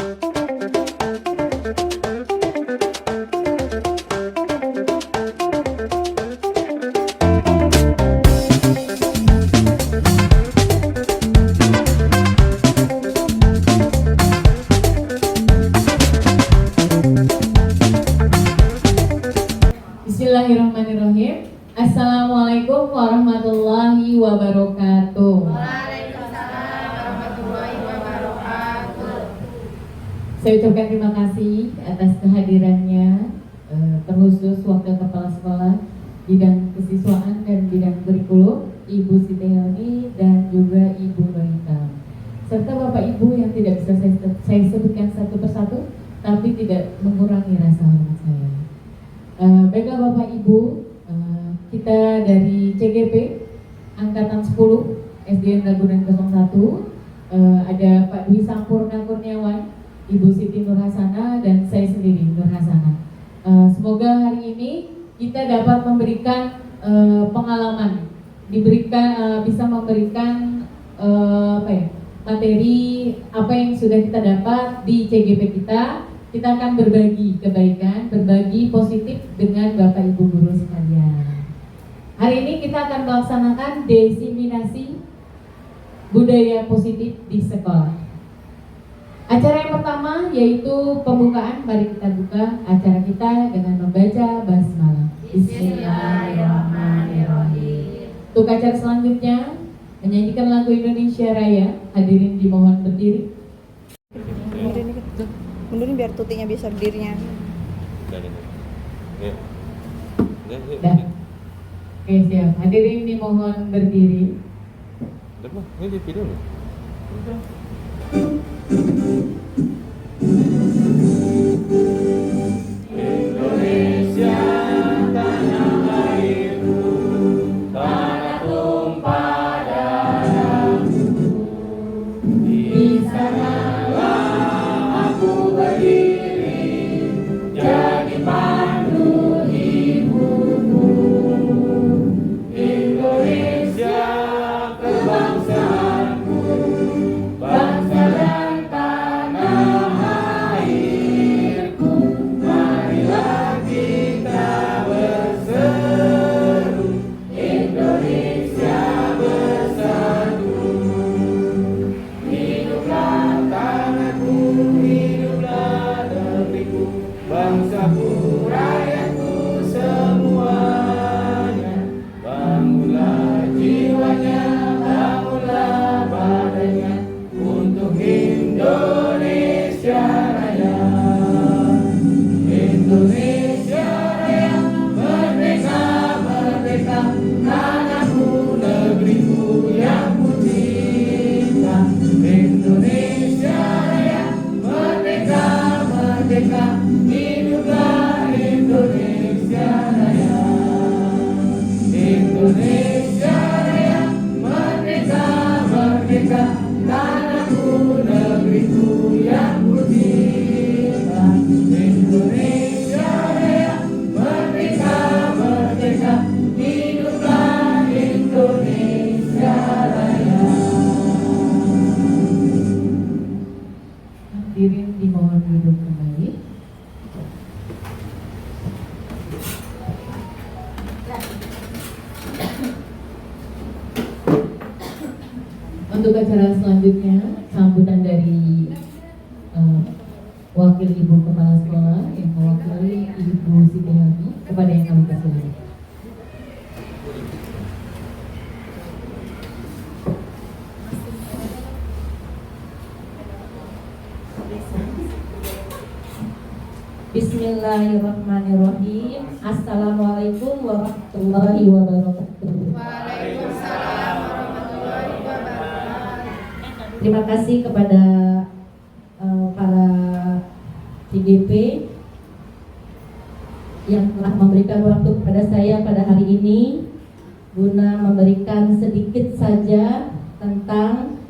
Bismillahirrahmanirrahim. Assalamualaikum warahmatullahi wabarakatuh. Waalaikumsalam warahmatullahi wabarakatuh. Saya ucapkan terima kasih atas kehadirannya, terkhusus Wakil Kepala Sekolah Bidang Kesiswaan dan Bidang Kurikulum, Ibu Siti Helmi dan juga Ibu Norita, serta Bapak Ibu yang tidak bisa saya sebutkan satu persatu, tapi tidak mengurangi rasa hormat saya. Baiklah Bapak Ibu, kita dari CGP Angkatan 10 SDN Ragunan 01, ada Pak Dwi Sampurna Kurniawan, Ibu Siti Nurhasana, dan saya sendiri Nurhasana. Semoga hari ini kita dapat memberikan pengalaman, bisa memberikan materi apa yang sudah kita dapat di CGP kita. Kita akan berbagi kebaikan, berbagi positif dengan Bapak Ibu guru sekalian. Hari ini kita akan melaksanakan diseminasi budaya positif di sekolah. Acara yang pertama yaitu pembukaan. Mari kita buka acara kita dengan membaca basmalah. Bismillahirrahmanirrahim. Untuk acara selanjutnya menyanyikan lagu Indonesia Raya. Hadirin dimohon berdiri. Mundurin biar tutinya bisa berdirinya. Oke, siap. Hadirin dimohon berdiri. Ini di video nih. Indonesia tanah airku, tanah tumpah darahku. Di sanalah aku berdiri, jadi pandu ibuku. Indonesia kebangsaanku, bangsa dan tanah airku. Marilah kita berseru, Indonesia bersatu. Hiduplah tanahku, hiduplah negeriku, bangsaku, rakyatku semuanya. Bangunlah jiwanya, bangunlah badannya untuk Indonesia Raya. Indonesia Raya, merdeka, merdeka, tanahku, negeriku yang ku cinta. Indonesia Raya, merdeka, merdeka, hiduplah Indonesia Raya. Indonesia Raya, merdeka, merdeka, tanahku, negeriku yang ku cinta. Indonesia Raya, merdeka, merdeka, hiduplah Indonesia Raya. Hadirin dimohon duduk kembali. Untuk acara selanjutnya, sambutan dari Wakil Ibu Kepala Sekolah yang mewakili Ibu Siti Helmi kepada yang kami persilakan. Bismillahirrahmanirrahim. Assalamualaikum warahmatullahi wabarakatuh. Waalaikumsalam warahmatullahi wabarakatuh. Terima kasih kepada para CGP yang telah memberikan waktu kepada saya pada hari ini guna memberikan sedikit saja tentang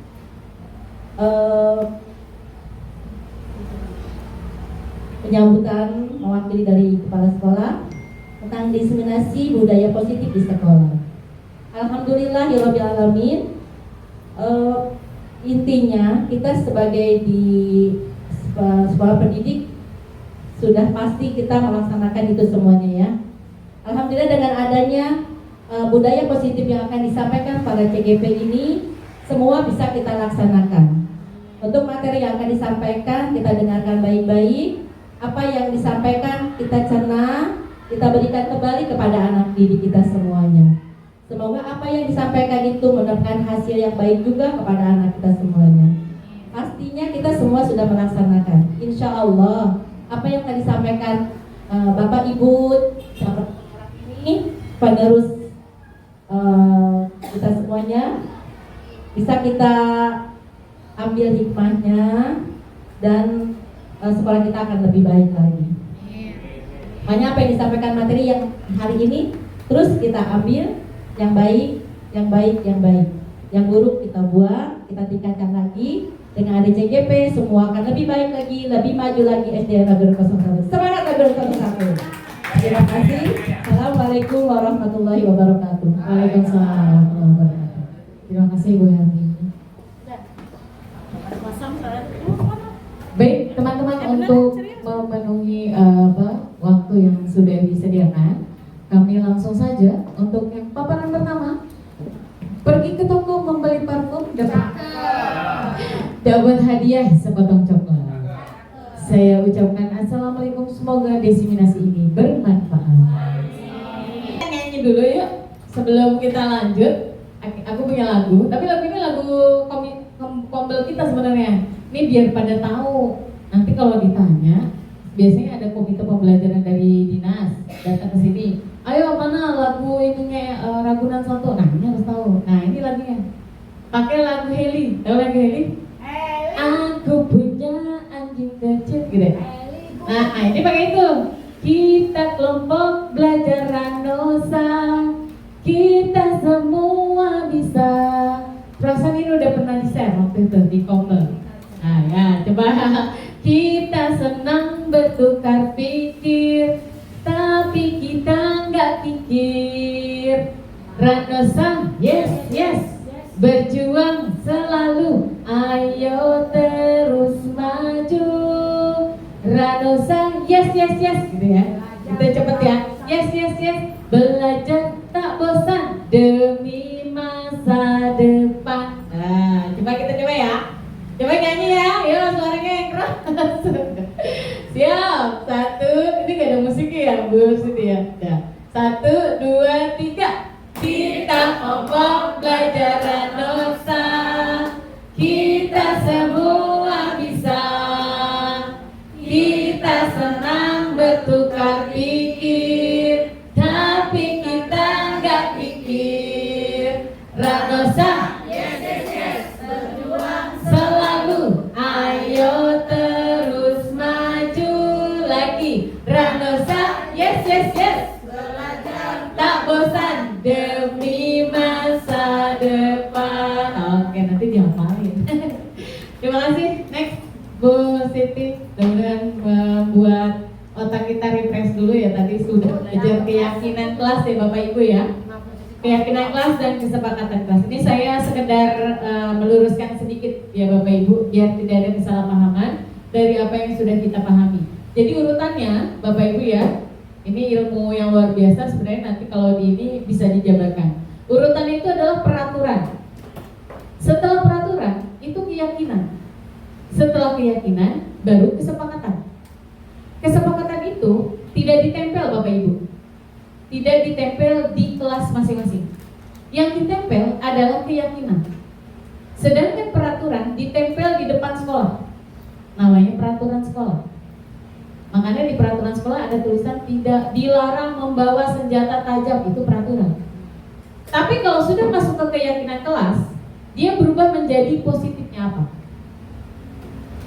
penyambutan mewakili dari kepala sekolah tentang diseminasi budaya positif di sekolah. Alhamdulillahirabbil alamin. Intinya kita sebagai di sekolah pendidik sudah pasti kita melaksanakan itu semuanya ya. Alhamdulillah dengan adanya budaya positif yang akan disampaikan pada CGP ini, semua bisa kita laksanakan. Untuk materi yang akan disampaikan, kita dengarkan baik-baik. Apa yang disampaikan kita cerna, kita berikan kembali kepada anak didik kita semuanya. Semoga apa yang disampaikan itu mendapatkan hasil yang baik juga kepada anak kita semuanya. Pastinya kita semua sudah melaksanakan. Insya Allah apa yang akan disampaikan Bapak Ibu sahabat ini penerus kita semuanya bisa kita ambil hikmahnya dan sekolah kita akan lebih baik lagi. Makanya apa yang disampaikan materi yang hari ini terus kita ambil yang baik, yang baik, yang baik. Yang buruk kita buang, kita tingkatkan lagi. Dengan ada CGP semua akan lebih baik lagi, lebih maju lagi SDN Nagari 01. Semangat Nagari 01. Terima kasih. Assalamualaikum warahmatullahi wabarakatuh. Waalaikumsalam warahmatullahi wabarakatuh. Terima kasih Bu Hermi. Baik teman-teman, untuk memenuhi waktu yang sudah disediakan, kami langsung saja untuk yang paparan pertama. Pergi ke toko membeli parfum, dapat hadiah sepotong coklat. Saya ucapkan assalamualaikum, semoga diseminasi ini bermanfaat. Nyanyi dulu yuk sebelum kita lanjut. Aku punya lagu, tapi lagu ini lagu kombel kita sebenarnya. Ini biar pada tahu. Nanti kalau ditanya, biasanya ada komite pembelajaran dari dinas datang ke sini. Ayo mana lagu ininya Ragunan 1. Nah ini harus tahu. Nah ini lagunya. Pakai lagu Heli. Tahu lagu Heli? Aku punya anjing kecil gitu. Nah ini pakai itu. Kita kelompok belajar Ranosa, kita semua bisa. Perasaan ini udah pernah di-share waktu itu di Kombel. Nah ya coba. Kita senang bertukar pikir, tapi kita nggak pikir. Ranosa, yes, yes. Berjuang selalu, ayo terus maju. Ranosa, yes, yes, yes. Gitu ya. Kita cepet ya. Yes, yes, yes. Belajar tak bosan demi masa depan. Nah, coba kita coba ya. Coba nyanyi ya. Yuk suaranya yang keras. Siap. 1, ini gak ada musiknya ya Bu Siti ya. Nah, 1, 2, 3. Kita kelompok belajar Ranosa, kita semua bisa. Kita senang bertukar pikir, tapi kita nggak pikir. Ranosa, yes, yes, yes. Berjuang selalu, ayo terus maju lagi. Ranosa, yes, yes, yes. Belajar tak bosan demi masa depan. Oke, nanti dihafalin. Terima kasih. Next, Bu Siti. Mudah-mudahan membuat otak kita refresh dulu ya. Tadi sudah belajar keyakinan kelas ya Bapak Ibu ya. Keyakinan kelas dan kesepakatan kelas. Ini saya sekedar meluruskan sedikit ya Bapak Ibu, biar tidak ada kesalahpahaman dari apa yang sudah kita pahami. Jadi urutannya Bapak Ibu ya, ini ilmu yang luar biasa sebenarnya, nanti kalau di ini bisa dijabarkan. Urutan itu adalah peraturan. Setelah peraturan itu keyakinan. Setelah keyakinan baru kesepakatan. Kesepakatan itu tidak ditempel Bapak Ibu. Tidak ditempel di kelas masing-masing. Yang ditempel adalah keyakinan. Sedangkan peraturan ditempel di depan sekolah. Namanya peraturan sekolah. Makanya di peraturan sekolah ada tulisan tidak dilarang membawa senjata tajam, itu peraturan. Tapi kalau sudah masuk ke keyakinan kelas, dia berubah menjadi positifnya apa?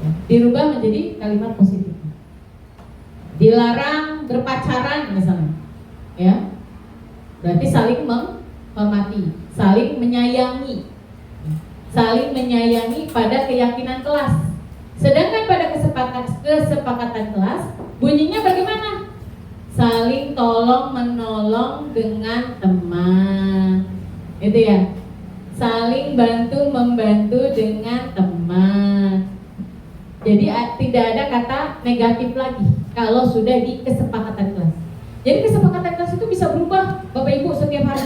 Ya, dirubah menjadi kalimat positif. Dilarang berpacaran misalnya, ya, berarti saling menghormati, saling menyayangi, pada keyakinan kelas. Sedangkan pada kesepakatan kelas bunyinya bagaimana? Saling tolong menolong dengan teman, itu ya. Saling bantu membantu dengan teman. Jadi Jadi tidak ada kata negatif lagi kalau sudah di kesepakatan kelas. Jadi kesepakatan kelas itu bisa berubah Bapak Ibu setiap hari.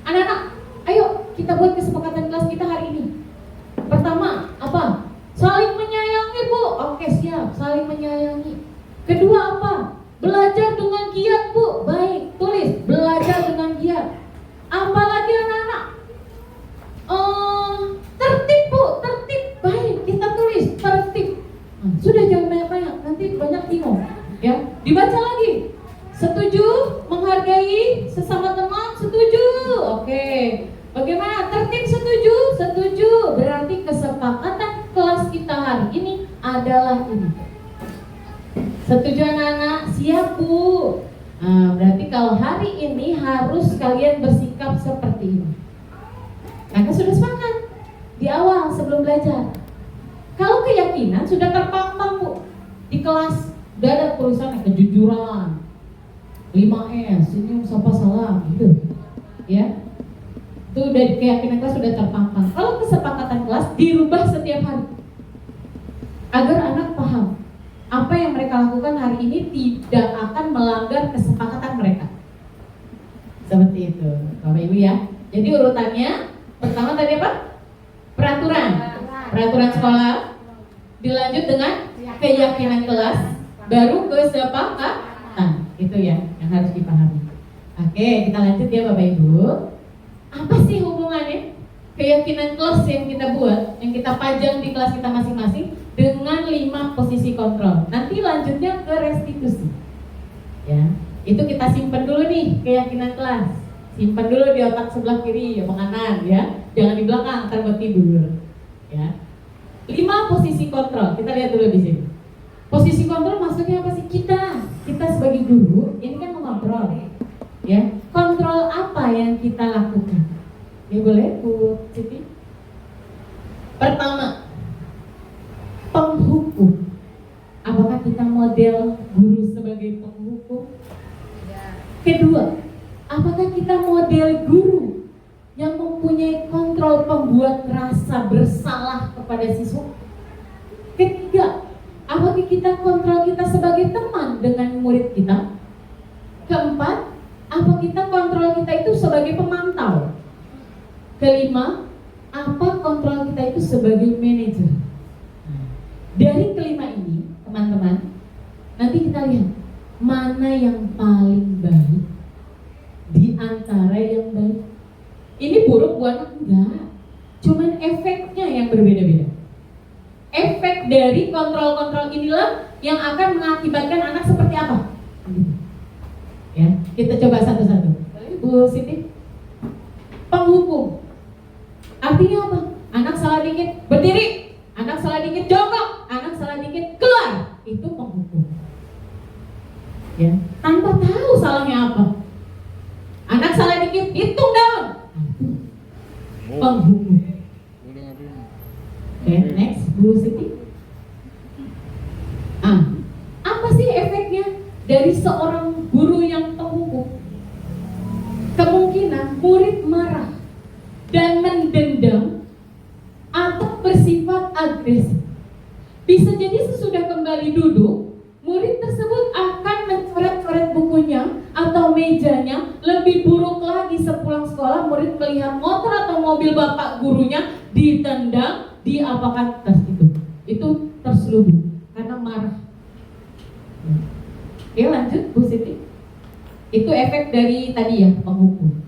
Anak-anak, ayo kita buat kesepakatan kelas kita hari ini. Pertama, apa? Saling menyayangi Bu. Oke siap, saling menyayangi. Kedua apa? Belajar dengan giat Bu. Baik, tulis belajar dengan giat. Apalagi anak-anak? Tertib Bu, tertib. Baik, kita tulis tertib. Sudah jangan banyak-banyak, nanti banyak bingung. Ya, dibaca lagi. Setuju? Menghargai sesama teman? Setuju? Oke. Bagaimana? Tertib setuju? Setuju. Berarti kesepakatan kelas kita hari ini adalah ini. Setuju anak-anak? Siap Bu. Nah, berarti kalau hari ini harus kalian bersikap seperti ini. Karena sudah sepakat di awal sebelum belajar. Kalau keyakinan sudah terpampang Bu di kelas, udah ada tulisannya kejujuran, 5S, senyum, sapa, salam, gitu, ya. Itu dari keyakinan kelas sudah terpampang. Kalau kesepakatan kelas dirubah setiap hari, agar anak paham apa yang mereka lakukan hari ini tidak akan melanggar kesepakatan mereka. Seperti itu, Bapak Ibu ya. Jadi urutannya pertama tadi apa? Peraturan sekolah, dilanjut dengan keyakinan kelas, baru kesepakatan. Itu ya yang harus dipahami. Oke, kita lanjut ya Bapak Ibu. Apa sih hubungannya keyakinan kelas yang kita buat, yang kita pajang di kelas kita masing-masing dengan 5 posisi kontrol? Nanti lanjutnya ke restitusi. Ya, itu kita simpan dulu nih keyakinan kelas. Simpan dulu di otak sebelah kiri ya, kanan ya. Jangan di belakang, ntar buat tidur. Ya. 5 posisi kontrol. Kita lihat dulu di sini. Posisi kontrol maksudnya apa sih? Kita sebagai guru ini kan mengontrol. Ya, kontrol apa yang kita lakukan? Ya boleh Bu Siti. Pertama, penghukum. Apakah kita model guru sebagai penghukum? Kedua, apakah kita model guru yang mempunyai kontrol pembuat rasa bersalah kepada siswa? Ketiga, apakah kita kontrol kita sebagai teman dengan murid kita? Keempat, apa kita kontrol kita itu sebagai pemantau? Kelima, apa kontrol kita itu sebagai manajer? Dari kelima ini, teman-teman, nanti kita lihat mana yang paling baik di antara yang baik. Ini buruk buat enggak, cuman efeknya yang berbeda-beda. Efek dari kontrol-kontrol inilah yang akan mengakibatkan anak seperti apa? Ya, kita coba satu-satu. Bu Siti. Penghukum. Artinya apa? Anak salah dikit berdiri, anak salah dikit jongkok, anak salah dikit keluar. Itu penghukum. Ya, tanpa tahu salahnya apa. Anak salah dikit hitung daun. Penghukum. Oke, next Bu Siti. Apa sih efeknya dari seorang guru yang penghukum? Kemungkinan murid marah dan mendendam atau bersifat agresif. Bisa jadi sesudah kembali duduk, murid tersebut akan mencoret-coret bukunya atau mejanya. Lebih buruk lagi sepulang sekolah, murid melihat motor atau mobil bapak gurunya ditendang, diapakan tas itu terselubung karena marah. Oke, lanjut Bu Siti. Itu efek dari tadi ya, penghukum.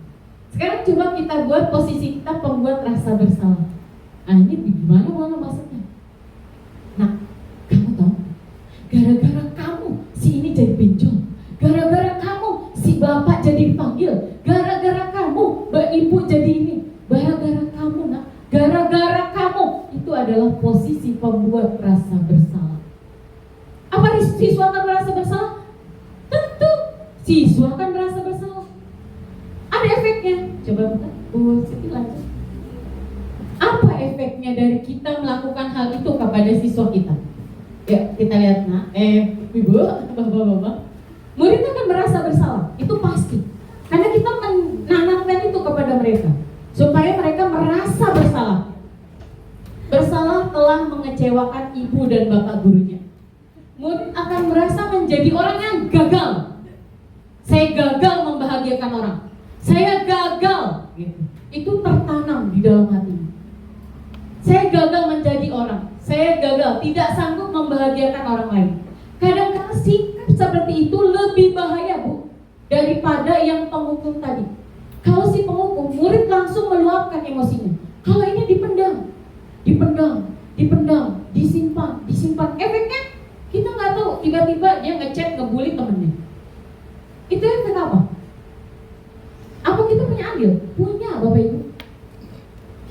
Sekarang coba kita buat posisi kita pembuat rasa bersalah. Nah ini gimana maksudnya? Nah, kamu tahu, gara-gara kamu si ini jadi benjol, gara-gara kamu si bapak jadi dipanggil, gara-gara kamu mbak ibu jadi ini, gara-gara kamu nak, gara-gara kamu. Itu adalah posisi pembuat rasa bersalah. Apa siswa akan merasa bersalah? Tentu siswa akan merasa bersalah. Ada efeknya. Coba Bu Siti lanjut. Apa efeknya dari kita melakukan hal itu kepada siswa kita? Ya, kita lihat nak, ibu, bapak-bapak, murid akan merasa bersalah. Itu pasti. Karena kita menanamkan itu kepada mereka supaya mereka merasa bersalah. Bersalah telah mengecewakan ibu dan bapak gurunya. Murid akan merasa menjadi orang yang gagal. Saya gagal membahagiakan orang. Saya gagal. Gitu. Itu tertanam di dalam hati. Saya gagal menjadi orang. Saya gagal, tidak sanggup membahagiakan orang lain. Kadang-kadang sikap seperti itu lebih bahaya, Bu, daripada yang penghukum tadi. Kalau si penghukum, murid langsung meluapkan emosinya. Kalau ini dipendam, disimpan. Efeknya kita nggak tahu. Tiba-tiba dia ngechat, ngebully temennya. Itu efek apa? Apa kita punya andil? Punya, Bapak Ibu.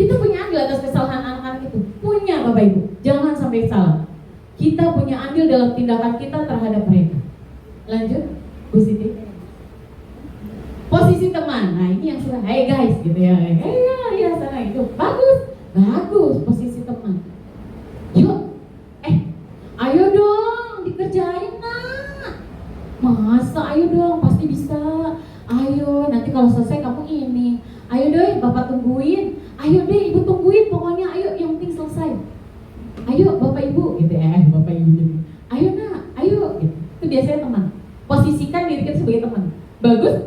Kita punya andil atas kesalahan anak-anak itu. Punya, Bapak Ibu. Jangan sampai salah. Kita punya andil dalam tindakan kita terhadap mereka. Lanjut, Bu Siti. Posisi teman. Nah, ini yang sudah, hey guys, gitu ya. Hey, ya sana itu. Bagus posisi teman. Yuk, ayo dong dikerjain, Nak. Masa ayo dong, pasti bisa. Ayo, nanti kalau selesai kamu ini. Ayo deh, Bapak tungguin. Ayo deh, Ibu tungguin. Pokoknya ayo, yang penting selesai. Ayo, Bapak Ibu, gitu ya. Bapak Ibu gitu. Ayo Nak, ayo. Gitu. Itu biasanya teman. Posisikan diri kita sebagai teman. Bagus.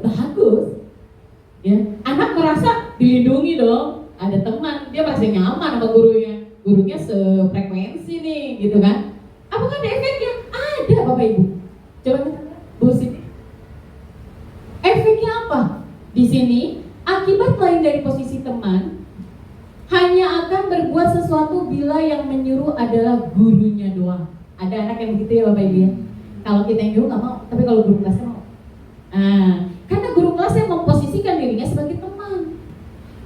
Ya, anak merasa dilindungi dong. Ada teman, dia merasa nyaman sama gurunya. Gurunya sefrekuensi nih, gitu kan? Apakah ada efeknya? Ada, Bapak Ibu. Coba kita lihat, Bu Siti. Efeknya apa? Di sini, akibat lain dari posisi teman hanya akan berbuat sesuatu bila yang menyuruh adalah gurunya doang. Ada anak yang begitu ya, Bapak Ibu ya. Kalau kita yang nyuruh nggak mau, tapi kalau guru kelasnya mau. Karena guru kelasnya memposisikan dirinya sebagai teman.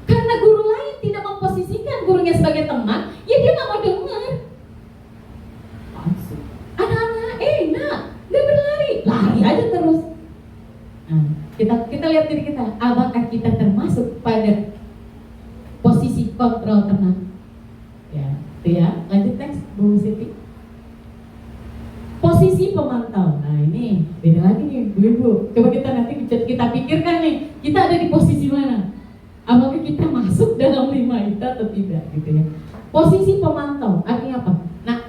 Karena guru lain tidak memposisikan gurunya sebagai teman, ya dia nggak mau dengar. Anak-anak, nak, nggak berlari, lari aja terus. Kita lihat diri kita, apakah kita termasuk pada posisi kontrol teman? Ya, itu ya. Lanjut next, Bu Siti. Posisi pemantau. Nah ini beda lagi nih, Bu Ibu. Coba kita nanti kita pikirkan nih, kita ada di posisi mana? Apakah kita masuk dalam 5 itu atau tidak, gitu ya? Posisi pemantau artinya apa? Nah,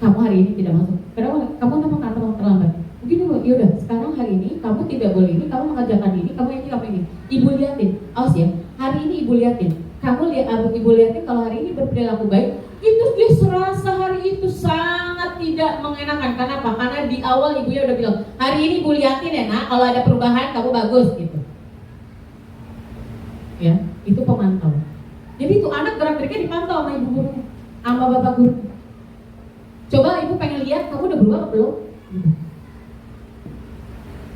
kamu hari ini tidak masuk. Kenapa? Kamu nggak terlambat. Begini Bu, yaudah sekarang hari ini kamu tidak boleh ini, kamu mengerjakan ini, kamu ini. Ibu liatin, awas ya. Hari ini Ibu liatin. Ibu liatin kalau hari ini berperilaku baik, itu dia serasa hari itu sangat tidak mengenakan. Kenapa? Karena di awal ibunya udah bilang, hari ini Ibu liatin ya Nak, kalau ada perubahan kamu bagus gitu. Ya, itu pemantau. Jadi itu anak gerak-geriknya dipantau sama ibu guru, sama bapak guru. Coba ibu pengen lihat kamu udah berubah atau belum?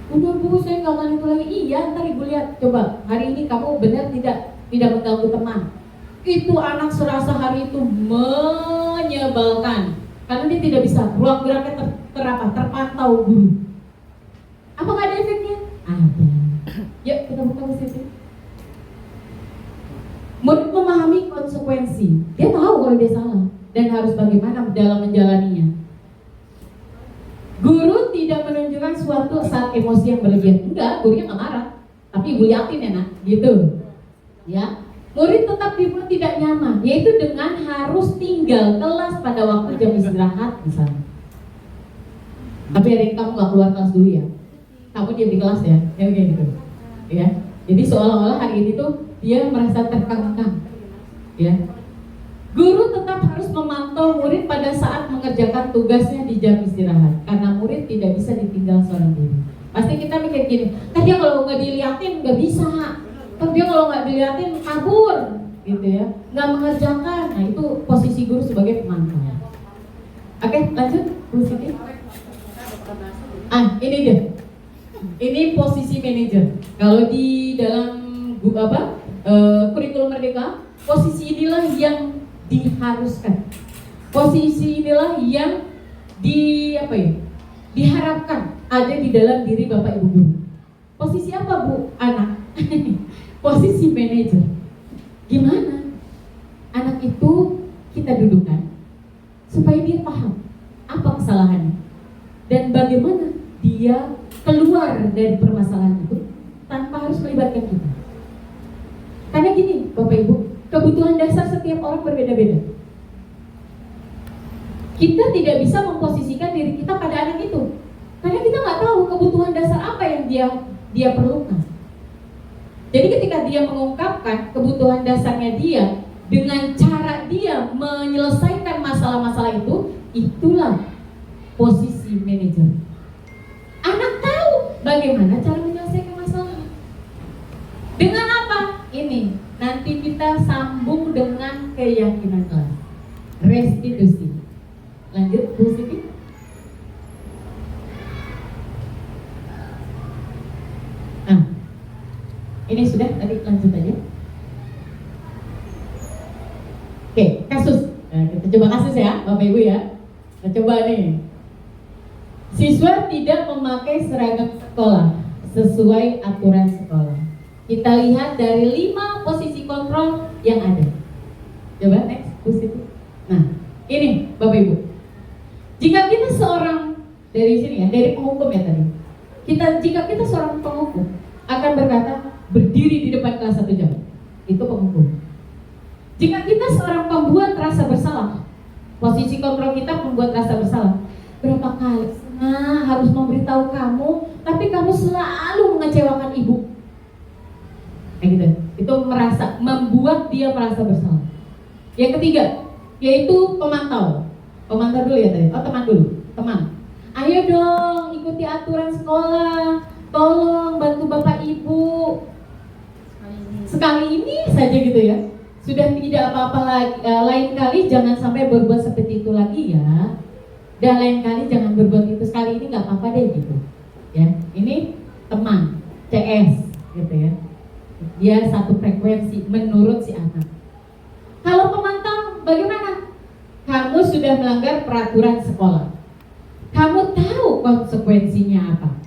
Udah Bu, saya nggak akan itu lagi. Iya, ntar ibu lihat. Coba hari ini kamu benar tidak mengganggu teman. Itu anak serasa hari itu menyebalkan karena dia tidak bisa, ruang geraknya terpantau guru. Apakah ada efeknya? Ada. Yuk kita buka di sini. Murid memahami konsekuensi. Dia tahu kalau dia salah dan harus bagaimana dalam menjalaninya. Guru tidak menunjukkan suatu saat emosi yang berlebihan. Enggak, gurunya nggak marah. Tapi ibu yakin ya Nak, gitu. Ya, murid tetap dibuat tidak nyaman, yaitu dengan harus tinggal kelas pada waktu jam istirahat misalnya. Tapi hari ini kamu nggak keluar kelas dulu ya, kamu diam di kelas ya, kayak gitu. Ya, jadi seolah-olah hari ini tuh dia merasa terkekang. Ya, guru tetap harus memantau murid pada saat mengerjakan tugasnya di jam istirahat, karena murid tidak bisa ditinggal seorang diri. Pasti kita mikir gini, tadi kalau nggak diliatin nggak bisa. Tapi kalau nggak dilihatin kabur, gitu ya, nggak mengerjakan. Nah itu posisi guru sebagai pemantau. Oke, lanjut Bu Siti. Ini dia. Ini posisi manajer. Kalau di dalam kurikulum Merdeka, posisi inilah yang diharuskan. Posisi inilah yang diharapkan ada di dalam diri Bapak Ibu guru. Posisi apa Bu? Anak. Posisi manajer. Gimana anak itu kita dudukkan supaya dia paham apa kesalahannya dan bagaimana dia keluar dari permasalahan itu tanpa harus melibatkan kita. Karena gini Bapak Ibu, kebutuhan dasar setiap orang berbeda-beda. kita tidak bisa memposisikan diri kita pada anak itu, karena kita nggak tahu kebutuhan dasar apa yang dia perlukan. Jadi ketika dia mengungkapkan kebutuhan dasarnya dia dengan cara dia menyelesaikan masalah-masalah itu, itulah posisi manajer. Anak tahu bagaimana cara menyelesaikan masalah. Dengan apa? Ini nanti kita sambung dengan keyakinan kelas. Restitusi. Lanjut, Bu Siti. Nah, ini sudah, tadi lanjut aja. Oke, kasus. Nah, kita coba kasus ya, Bapak Ibu ya. Kita coba nih. Siswa tidak memakai seragam sekolah sesuai aturan sekolah. Kita lihat dari 5 posisi kontrol yang ada. Coba next, Bu Siti. Nah, ini Bapak Ibu. Jika kita seorang dari sini ya, dari penghukum ya tadi. Jika kita seorang penghukum akan berkata berdiri di depan kelas 1 jam. Itu penghukum. Jika kita seorang pembuat rasa bersalah, posisi kontrol kita membuat rasa bersalah. Berapa kali harus memberitahu kamu, tapi kamu selalu mengecewakan ibu. Kayak gitu. Itu membuat dia merasa bersalah. Yang ketiga, yaitu pemantau. Pemantau dulu ya tadi. Oh, teman dulu. Teman. Ayo dong ikuti aturan sekolah. Tolong bantu Bapak Ibu. Sekali ini saja gitu ya. Sudah tidak apa-apa lagi. Lain kali jangan sampai berbuat seperti itu lagi ya. Dan lain kali jangan berbuat itu, sekali ini nggak apa-apa deh gitu. Ya, ini teman CS gitu ya. Dia satu frekuensi menurut si anak. Kalau pemantau bagaimana? Kamu sudah melanggar peraturan sekolah. Kamu tahu konsekuensinya apa.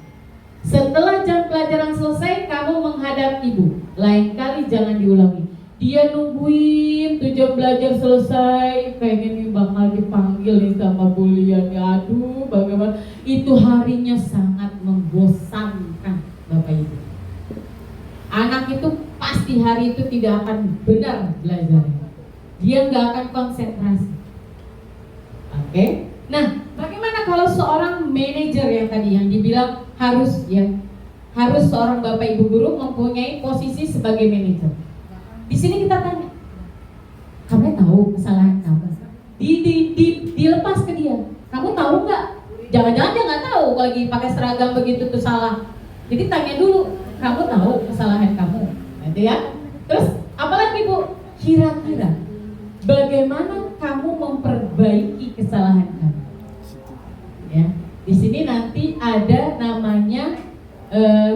Setelah jam pelajaran selesai, kamu menghadap ibu. Lain kali jangan diulangi. Dia nungguin tuh jam belajar selesai, kayaknya nih bakal dipanggil nih sama bulian. Ya aduh, bagaimana? Itu harinya sangat membosankan Bapak Ibu. Anak itu pasti hari itu tidak akan benar belajar. Dia nggak akan konsentrasi. Oke? Nah, bagaimana kalau seorang manajer yang tadi yang dibilang harus seorang Bapak Ibu guru mempunyai posisi sebagai manajer. Di sini kita tanya, kamu tahu kesalahan kamu? Dilepas ke dia. Kamu tahu nggak? Jangan-jangan dia nggak tahu kalau lagi pakai seragam begitu tuh salah. Jadi tanya dulu, kamu tahu kesalahan kamu? Gitu ya. Terus apalagi Bu? Kira-kira bagaimana kamu memperbaiki kesalahan kamu? Ya. Di sini nanti ada namanya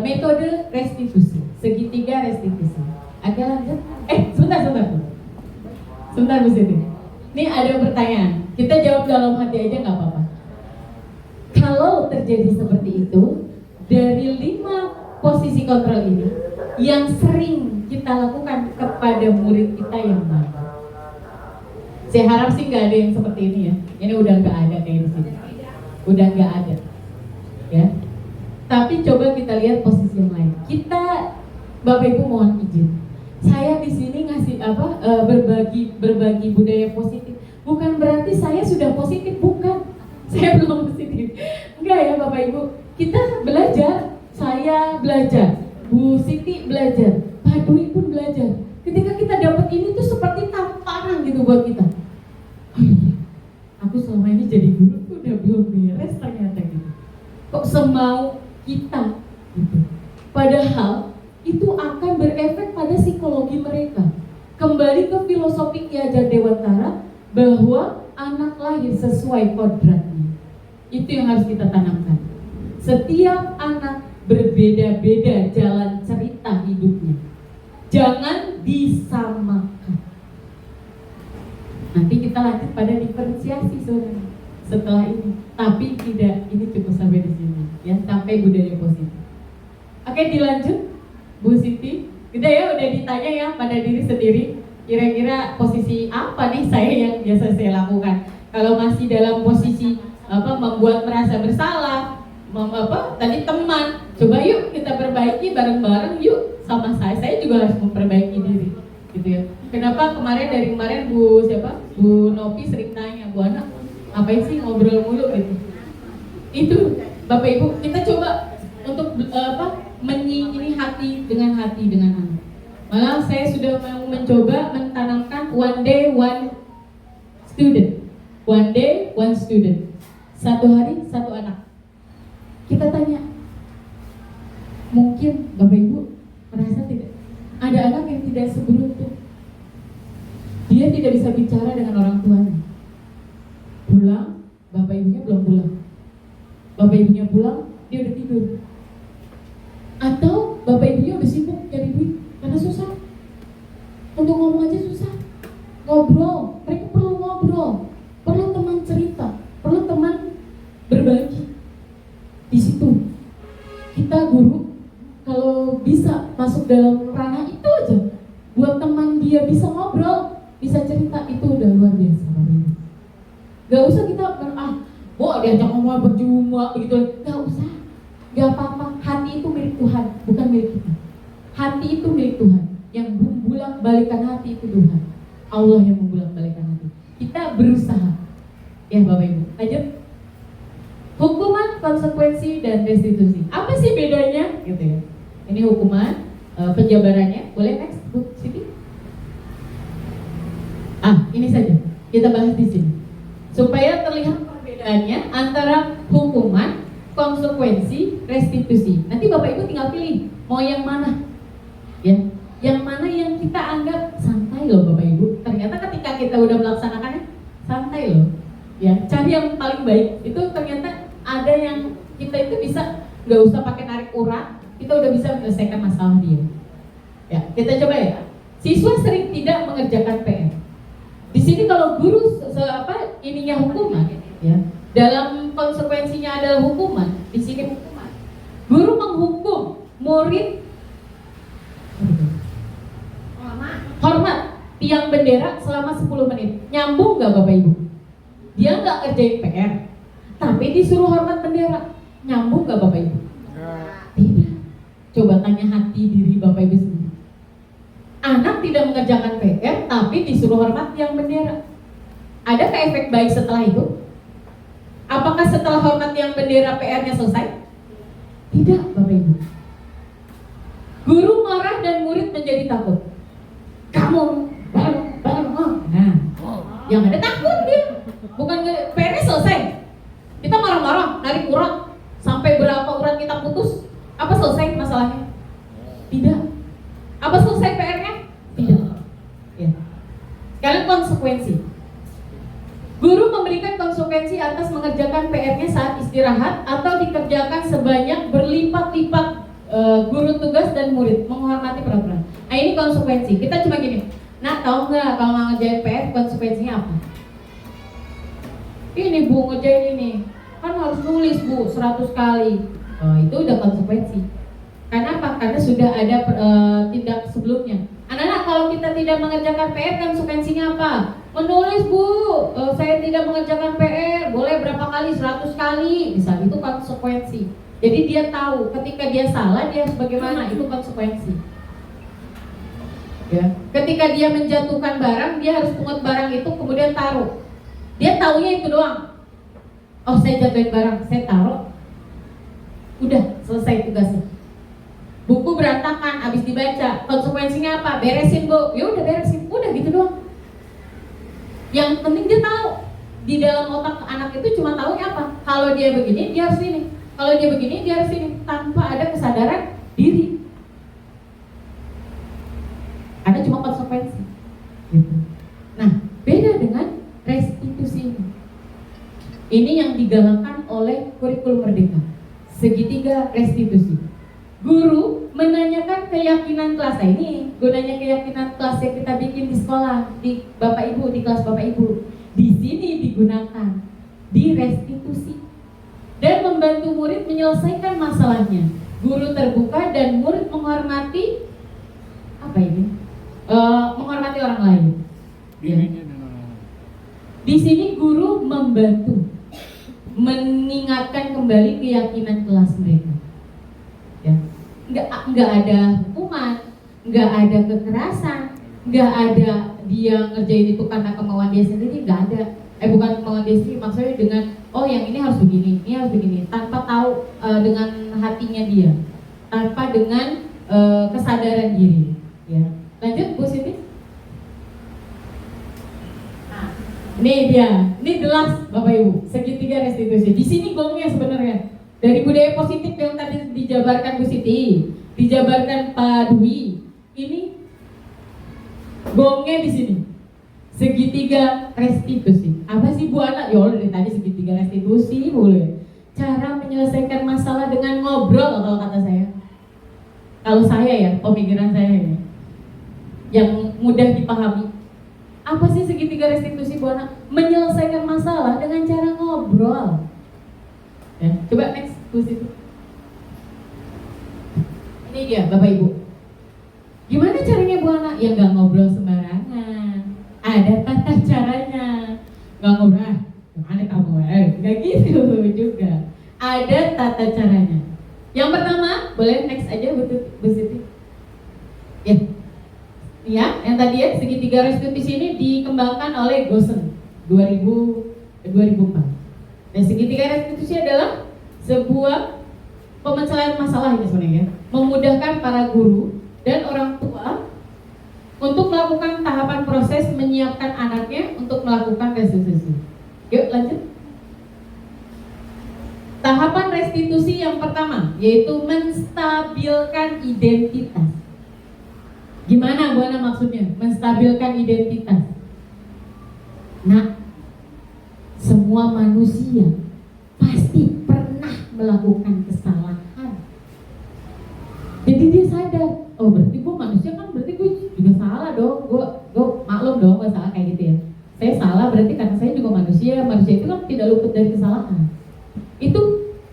metode restitusi, segitiga restitusi. Ada lanjut? Sebentar Bu Siti. Ini ada pertanyaan. Kita jawab dalam hati aja nggak apa-apa. Kalau terjadi seperti itu, dari 5 posisi kontrol ini, yang sering kita lakukan kepada murid kita yang mana? Saya harap sih nggak ada yang seperti ini ya. Ini udah nggak ada kayak di sini. Udah nggak ada. Ya. Tapi coba kita lihat posisi yang lain. Kita, Bapak Ibu mohon izin. Saya di sini ngasih berbagi budaya positif. Bukan berarti saya sudah positif, bukan. Saya belum positif. Enggak ya Bapak Ibu. Kita belajar. Saya belajar. Bu Siti belajar. Pak Dwi pun belajar. Ketika kita dapat ini tuh seperti tamparan gitu buat kita. Oh iya, aku selama ini jadi guru tuh udah belum beres ternyata gitu. Kok semau kita gitu. Padahal itu akan berefek pada psikologi mereka. Kembali ke filosofi Ki Hajar Dewantara bahwa anak lahir sesuai kodratnya. Itu yang harus kita tanamkan. Setiap anak berbeda-beda jalan cerita hidupnya. Jangan disamakan. Nanti kita lanjut pada diferensiasi saudara setelah ini. Tapi tidak, ini cukup sampai di sini ya, sampai budaya positif. Oke, dilanjut. Bu Siti, udah ditanya ya pada diri sendiri, kira-kira posisi apa nih saya yang biasa saya lakukan? Kalau masih dalam posisi membuat merasa bersalah, tadi teman, coba yuk kita perbaiki bareng-bareng yuk sama saya juga harus memperbaiki diri, gitu ya. Kenapa dari kemarin Bu Nopi sering tanya, Bu Anak, ngapain sih ngobrol mulu gitu. Itu Bapak Ibu, kita coba untuk ini hati dengan anak. Malah saya sudah mau mencoba mentanamkan one day one student, 1 hari 1 anak. Kita tanya, mungkin Bapak Ibu merasa tidak? Ada anak yang tidak seberuntung. Dia tidak bisa bicara dengan orang tuanya. Pulang, Bapak Ibunya belum pulang. Bapak Ibunya pulang, dia udah tidur. Atau Bapak Ibunya udah sibuk cari duit karena susah. Untuk ngomong aja susah. Ngobrol, mereka perlu ngobrol, perlu teman cerita, perlu teman berbagi. Di situ kita guru kalau bisa masuk dalam ranah itu aja, buat teman dia bisa ngobrol, bisa cerita, itu udah luar biasa Bapak Ibu. Gak usah kita diajak ngomong berjumpa begitu, gak usah, gak apa-apa. Hati itu milik Tuhan, bukan milik kita. Hati itu milik Tuhan. Yang membolak-balikan hati itu Tuhan. Allah yang membolak-balikan hati. Kita berusaha, ya Bapak Ibu. Lanjut. Hukuman, konsekuensi, dan restitusi. Apa sih bedanya? Gitu ya. Ini hukuman, penjabarannya. Boleh next, Bu Siti? Ini saja. Kita bahas di sini. Supaya terlihat perbedaannya antara hukuman, konsekuensi, restitusi. Nanti Bapak Ibu tinggal pilih mau yang mana. Ya. Yang mana yang kita anggap santai loh Bapak Ibu. Ternyata ketika kita udah melaksanakannya santai loh. Ya, cari yang paling baik. Itu ternyata ada yang kita itu bisa nggak usah pakai narik urat, kita udah bisa menyelesaikan masalah dia. Ya, kita coba ya. Siswa sering tidak mengerjakan PR. Di sini kalau guru ininya hukuman, ya. Dalam konsekuensinya adalah hukuman. Di sini hukuman. Guru menghukum murid hormat tiang bendera selama 10 menit. Nyambung nggak Bapak Ibu? Dia nggak kerjain PR, tapi disuruh hormat bendera. Nyambung nggak Bapak Ibu? Tidak. Coba tanya hati diri Bapak Ibu sendiri. Anak tidak mengerjakan PR, tapi disuruh hormat tiang bendera. Adakah efek baik setelah itu? Apakah setelah hormat tiang bendera PR-nya selesai? Tidak Bapak Ibu. Guru marah dan murid menjadi takut. Kamu nah, yang ada takut dia. Bukan PR-nya selesai. Kita marah-marah, narik urat, sampai berapa urat kita putus, apa selesai masalahnya? Tidak. Apa selesai PR-nya? Tidak. Ya. Sekarang konsekuensi. Guru memberikan konsekuensi atas mengerjakan PR-nya saat istirahat atau dikerjakan sebanyak berlipat-lipat guru tugas dan murid, menghormati peraturan. Nah ini konsekuensi. Kita cuma gini. Nah tahu nggak kalau nggak ngerjain PR konsekuensinya apa? Ini Bu ngerjain ini, kan harus nulis Bu 100 kali. Itu udah konsekuensi. Karena apa? Karena sudah ada tindak sebelumnya. Anak-anak kalau kita tidak mengerjakan PR konsekuensinya apa? Menulis Bu, saya tidak mengerjakan PR, boleh berapa kali? 100 kali. Misal itu konsekuensi. Jadi dia tahu ketika dia salah dia harus bagaimana, itu konsekuensi. Ya. Ketika dia menjatuhkan barang, dia harus pungut barang itu kemudian taruh. Dia taunya itu doang. Oh saya jatuhin barang, saya taruh. Udah selesai tugasnya. Buku berantakan, habis dibaca. Konsekuensinya apa? Beresin Bu. Ya udah beresin, udah gitu doang. Yang penting dia tahu. Di dalam otak anak itu cuma tahunya apa? Kalau dia begini, dia harus ini. Kalau dia begini, dia harus ini. Tanpa ada kesadaran diri. Ada cuma konsekuensi. Gitu. Nah, beda dengan restitusi ini. Ini yang digalakkan oleh kurikulum Merdeka. Segitiga restitusi. Guru menanyakan keyakinan kelas. Nah, ini gunanya keyakinan kelas yang kita bikin di sekolah, di Bapak Ibu, di kelas Bapak Ibu. Di sini digunakan di restitusi dan membantu murid menyelesaikan masalahnya. Guru terbuka dan murid menghormati apa ini? Menghormati orang lain. Ya. Di sini guru membantu mengingatkan kembali keyakinan kelas mereka. Ya. Nggak ada hukuman, nggak ada kekerasan, nggak ada dia ngerjain itu karena kemauan dia sendiri, nggak ada. bukan mengadesi, maksudnya dengan oh yang ini harus begini, ini harus begini, tanpa tahu dengan hatinya dia, tanpa dengan kesadaran diri. Ya. Lanjut Bu Siti. Nah, ini dia, ini jelas Bapak Ibu, segitiga restitusi. Di sini gongnya sebenarnya dari budaya positif yang tadi dijabarkan Bu Siti, dijabarkan Pak Dwi, ini gongnya di sini. Segitiga restitusi. Apa sih Bu Ana? Ya Allah dari tadi segitiga restitusi boleh. Cara menyelesaikan masalah dengan ngobrol kalau kata saya. Kalau saya ya, pemikiran saya ini yang mudah dipahami. Apa sih segitiga restitusi Bu Ana? Menyelesaikan masalah dengan cara ngobrol. Ya, coba next Bu Siti. Ini dia Bapak Ibu. Gimana caranya Bu Ana? Ya nggak ngobrol sembarangan. Ada tata caranya, nggak ngobrol, gimana kamu? Nggak gitu juga. Ada tata caranya. Yang pertama, boleh next aja Bu Siti. Ya, yang tadi ya segitiga restitusi ini dikembangkan oleh Gosen 2004. Dan segitiga restitusi adalah sebuah pemecahan masalah ini sebenarnya, memudahkan para guru dan orang tua untuk melakukan tahapan proses menyiapkan anaknya untuk melakukan restitusi. Yuk lanjut. Tahapan restitusi yang pertama yaitu menstabilkan identitas. Gimana Bu Ana maksudnya? Menstabilkan identitas. Nah, semua manusia pasti pernah melakukan kesalahan. Jadi dia sadar, oh berarti gue manusia kan, berarti gue juga salah dong, gue maklum dong gue salah kayak gitu ya. Saya salah berarti karena saya juga manusia itu kan tidak luput dari kesalahan. Itu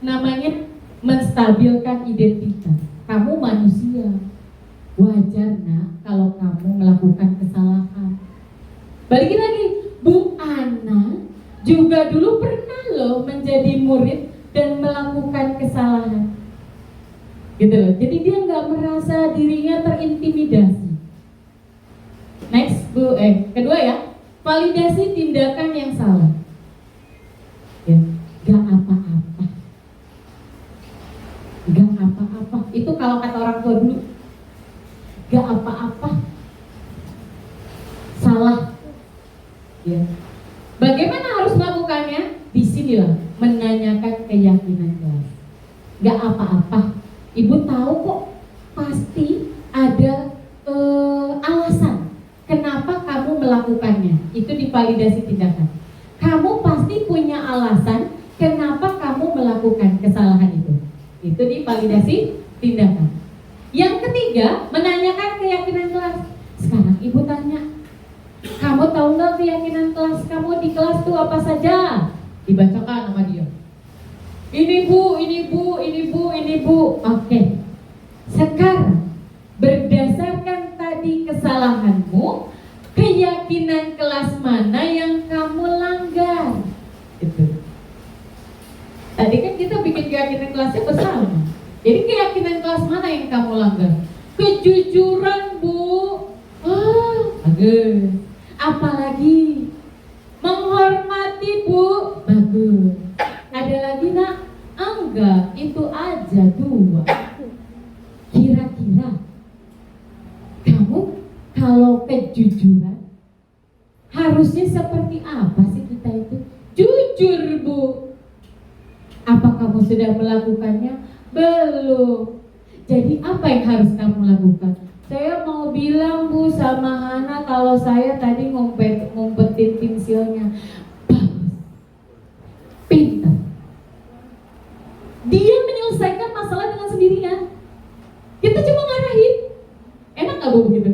namanya menstabilkan identitas. Kamu manusia, wajar nak kalau kamu melakukan kesalahan. Balikin lagi, Bu Ana juga dulu pernah loh menjadi murid dan melakukan kesalahan. Gitu loh. Jadi dia nggak merasa dirinya terintimidasi. Next Bu, kedua ya, validasi tindakan yang salah. Ya, nggak apa-apa. Nggak apa-apa. Itu kalau kata orang tua dulu. Nggak apa-apa. Salah. Ya. Bagaimana harus melakukannya? Disinilah menanyakan keyakinan kelas. Nggak apa-apa. Ibu tahu kok pasti ada alasan kenapa kamu melakukannya. Itu divalidasi tindakan. Kamu pasti punya alasan kenapa kamu melakukan kesalahan itu. Itu divalidasi tindakan. Yang ketiga, menanyakan keyakinan kelas. Sekarang ibu tanya, kamu tahu nggak keyakinan kelas kamu di kelas itu apa saja? Dibacakan sama dia. Ini bu, ini bu, ini bu, ini bu. Oke. Sekarang berdasarkan tadi kesalahanmu, keyakinan kelas mana yang kamu langgar? Itu. Tadi kan kita bikin keyakinan kelasnya bersama. Jadi keyakinan kelas mana yang kamu langgar? Kejujuran bu. Bagus. Apalagi menghormati bu. Bagus. Ada lagi nak? Enggak, itu aja 2. Kira-kira kamu kalau kejujuran harusnya seperti apa sih kita itu? Jujur bu. Apa kamu sudah melakukannya? Belum. Jadi apa yang harus kamu lakukan? Saya mau bilang bu sama Hana kalau saya tadi ngumpetin pensilnya. Pintar. Dia menyelesaikan masalah dengan sendirinya. Kita cuma ngarahin. Enak gak bu begitu?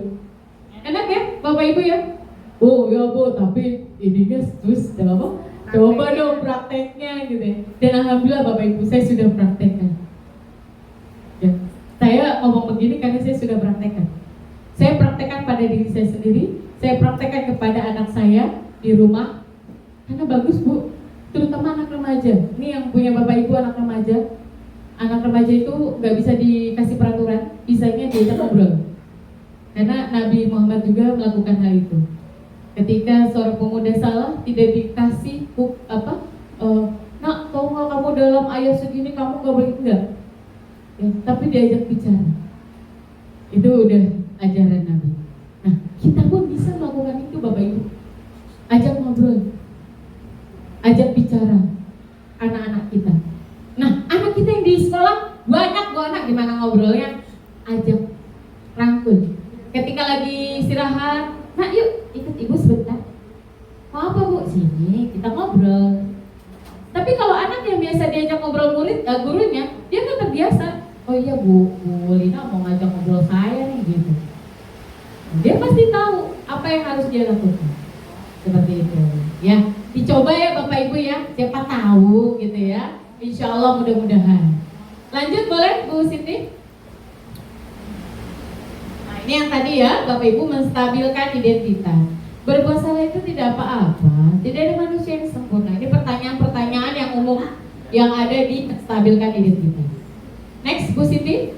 Enak ya Bapak Ibu ya? Oh ya bu, tapi ininya terus apa? Coba dong prakteknya gitu ya. Dan alhamdulillah Bapak Ibu saya sudah praktekkan. Ya, saya ngomong begini karena saya sudah praktekkan. Saya praktekkan pada diri saya sendiri. Saya praktekkan kepada anak saya di rumah. Karena bagus bu. Terutama anak remaja. Ini yang punya Bapak Ibu anak remaja. Anak remaja itu nggak bisa dikasih peraturan, bisanya diajak ngobrol. Karena Nabi Muhammad juga melakukan hal itu. Ketika seorang pemuda salah, tidak dikasih nak, tahu nggak kamu dalam ayat segini kamu nggak boleh, enggak, ya, tapi diajak bicara. Itu udah ajaran Nabi. Nah, kita pun bisa melakukan itu, Bapak Ibu. Ajak ngobrol, ajak bicara anak-anak kita. Nah, anak kita yang di sekolah banyak anak, gimana ngobrolnya? Ajak, rangkul. Ketika lagi istirahat, nah yuk ikut ibu sebentar. Mau apa bu? Sini kita ngobrol. Tapi kalau anak yang biasa diajak ngobrol gurunya, dia kan terbiasa. Oh iya bu Lina mau ngajak ngobrol saya nih gitu. Dia pasti tahu apa yang harus dia lakukan. Seperti itu. Ya, dicoba ya Bapak Ibu ya. Siapa tahu gitu ya. Insya Allah mudah-mudahan. Lanjut boleh Bu Siti? Nah ini yang tadi ya, Bapak Ibu menstabilkan identitas. Berbuat salah itu tidak apa-apa. Tidak ada manusia yang sempurna. Ini pertanyaan-pertanyaan yang umum yang ada di menstabilkan identitas. Next Bu Siti.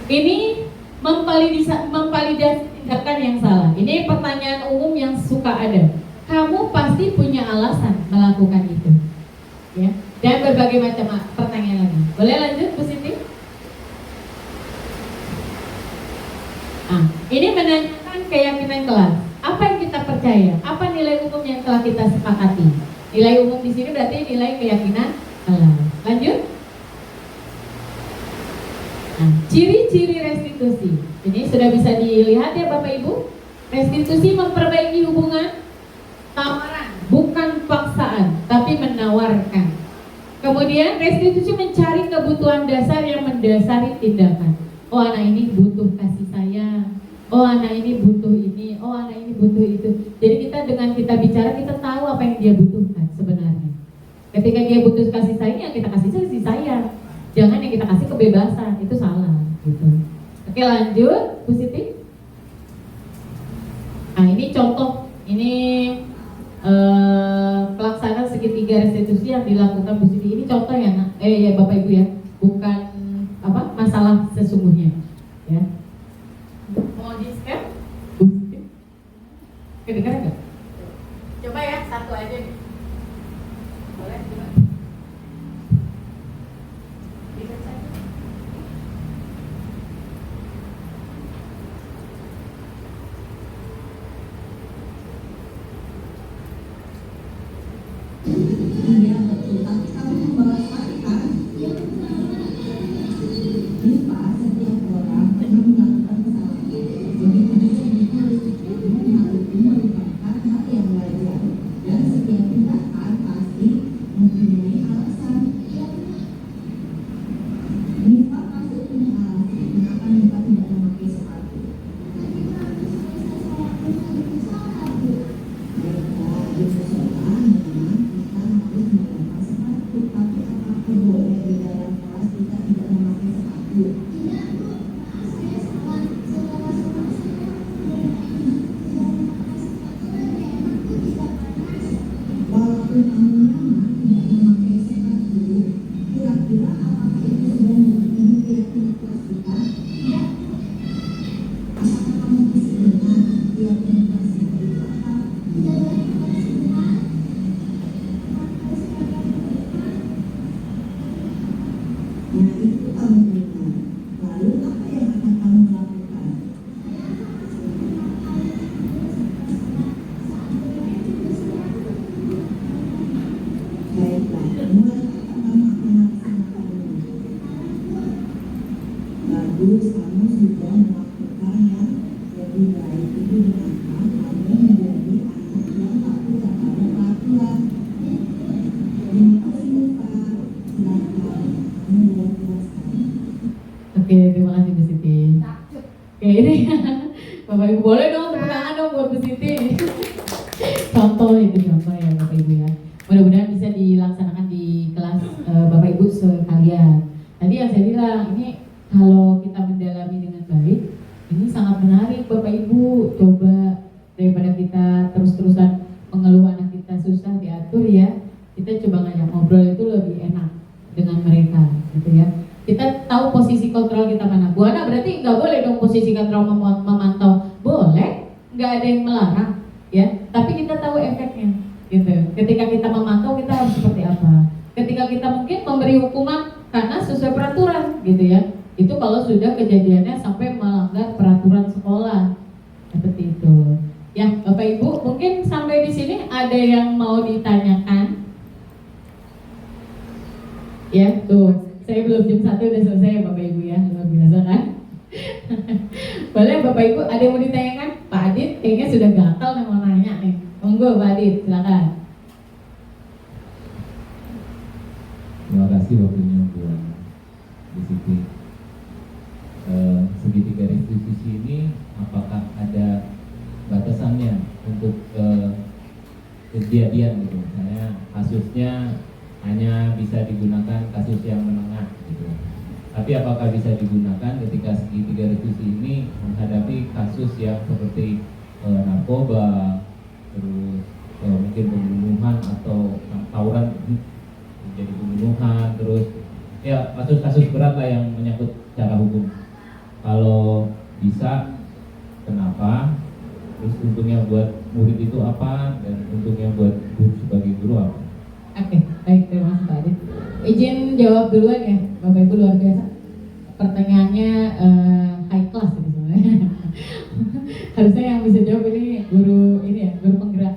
Ini memvalidasi tindakan yang salah. Ini pertanyaan umum yang suka ada. Kamu pasti punya alasan melakukan itu, ya. Dan berbagai macam pertanyaan lagi. Boleh lanjut, Bu Siti? Ini menanyakan keyakinan kelas. Apa yang kita percaya? Apa nilai umum yang telah kita sepakati? Nilai umum di sini berarti nilai keyakinan kelas. Lanjut. Ciri-ciri restitusi. Ini sudah bisa dilihat ya Bapak Ibu. Restitusi memperbaiki hubungan, tawaran, bukan paksaan, tapi menawarkan. Kemudian restitusi mencari kebutuhan dasar yang mendasari tindakan. Oh anak ini butuh kasih sayang. Oh anak ini butuh ini. Oh anak ini butuh itu. Jadi dengan kita bicara kita tahu apa yang dia butuhkan sebenarnya. Ketika dia butuh kasih sayang, ya kita kasih sayang. Jangan yang kita kasih kebebasan, itu salah gitu. Oke lanjut Bu Siti. Nah ini contoh, ini pelaksanaan segitiga restitusi yang dilakukan Bu Siti. Ini contoh ya, ya Bapak Ibu ya, bukan masalah sesungguhnya ya. Mau di scan? Bu Siti kedengaran nggak? Coba ya, satu aja nih. Boleh coba. Oke, terima kasih Bu Siti. Oke, ini Bapak Ibu boleh dong tepuk tangan dong buat Bu Siti. Contoh itu contoh ya Bapak Ibu ya. Mudah-mudahan bisa dilaksanakan di kelas Bapak Ibu sekalian. Tadi yang saya bilang ini kalau kita mendalami dengan baik, ini sangat menarik Bapak Ibu. Coba daripada kita terus-terusan mengeluh anak kita susah diatur ya, kita coba ngajak ngobrol itu lebih enak dengan mereka, gitu ya. Kita tahu posisi kontrol kita mana. Bu Ana berarti nggak boleh dong posisi kontrol memantau. Boleh, nggak nggak ada yang melarang, ya. Tapi kita tahu efeknya, gitu. Ketika kita memantau kita harus seperti apa. Ketika kita mungkin memberi hukuman karena sesuai peraturan, gitu ya. Itu kalau sudah kejadiannya sampai melanggar peraturan sekolah, seperti itu. Ya, Bapak Ibu, mungkin sampai di sini ada yang mau ditanyakan? Ya, tuh, saya belum jam 1 udah selesai ya Bapak Ibu ya, luar biasa kan? Boleh Bapak Ibu, ada yang mau ditanyakan? Pak Adit kayaknya sudah gatal nih mau nanya nih. Monggo Pak Adit, silakan. Terima kasih waktunya buat diskusi. Segitiga restitusi ini apakah ada batasannya untuk kejadian gitu? Misalnya kasusnya hanya bisa digunakan kasus yang menengah gitu. Tapi apakah bisa digunakan ketika segitiga restitusi ini menghadapi kasus yang seperti narkoba, terus mungkin pembunuhan atau tawuran menjadi pembunuhan, terus ya kasus-kasus berat lah yang menyangkut secara hukum. Kalau bisa, kenapa? Terus untungnya buat murid itu apa, dan untungnya buat guru sebagai guru apa? Oke, baik, terima kasih Pak Adit. Izin jawab duluan ya, Bapak Ibu, luar biasa. Pertanyaannya high class ini sebenarnya. Harusnya yang bisa jawab ini guru ini ya, guru penggerak.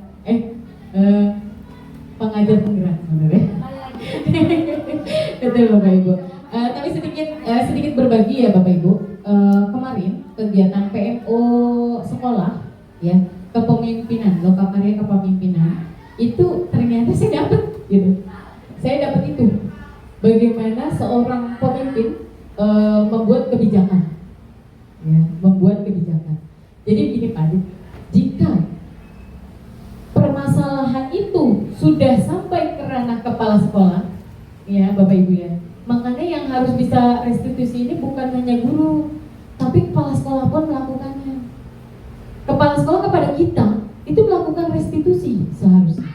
Pengajar penggerak sebenarnya. Betul Bapak Ibu. Tapi sedikit berbagi ya Bapak Ibu. Kemarin kegiatan PMO sekolah ya, kepemimpinan, lokakarya kepemimpinan itu ternyata saya dapat gitu. Saya dapat itu bagaimana seorang pemimpin membuat kebijakan, ya, membuat kebijakan. Jadi begini Pak Adit, jika permasalahan itu sudah sampai ke ranah kepala sekolah, ya Bapak Ibu ya, makanya yang harus bisa restitusi ini bukan hanya guru, tapi kepala sekolah pun melakukannya. Kepala sekolah kepada kita itu melakukan restitusi seharusnya.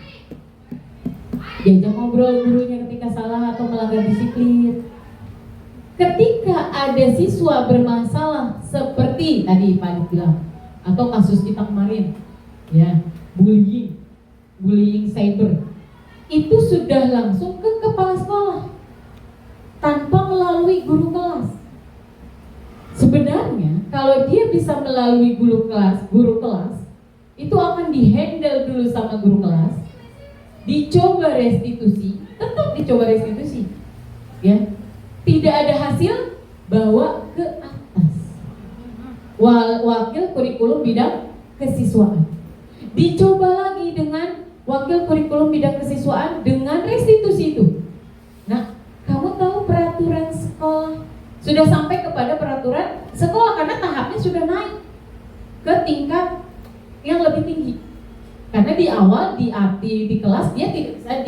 Diajak ngobrol gurunya ketika salah atau melanggar disiplin. Ketika ada siswa bermasalah seperti tadi Pak Adit bilang, atau kasus kita kemarin, ya, bullying cyber, itu sudah langsung ke kepala sekolah tanpa melalui guru kelas. Sebenarnya kalau dia bisa melalui guru kelas itu akan dihandle dulu sama guru kelas, dicoba restitusi, tetap dicoba restitusi, ya. Tidak ada hasil, bawa ke atas. Wakil kurikulum bidang kesiswaan. Dicoba lagi dengan wakil kurikulum bidang kesiswaan dengan restitusi itu. Nah, kamu tahu peraturan sekolah sudah sampai kepada peraturan sekolah karena tahapnya sudah naik ke tingkat yang lebih tinggi. Karena di awal di kelas dia tidak bisa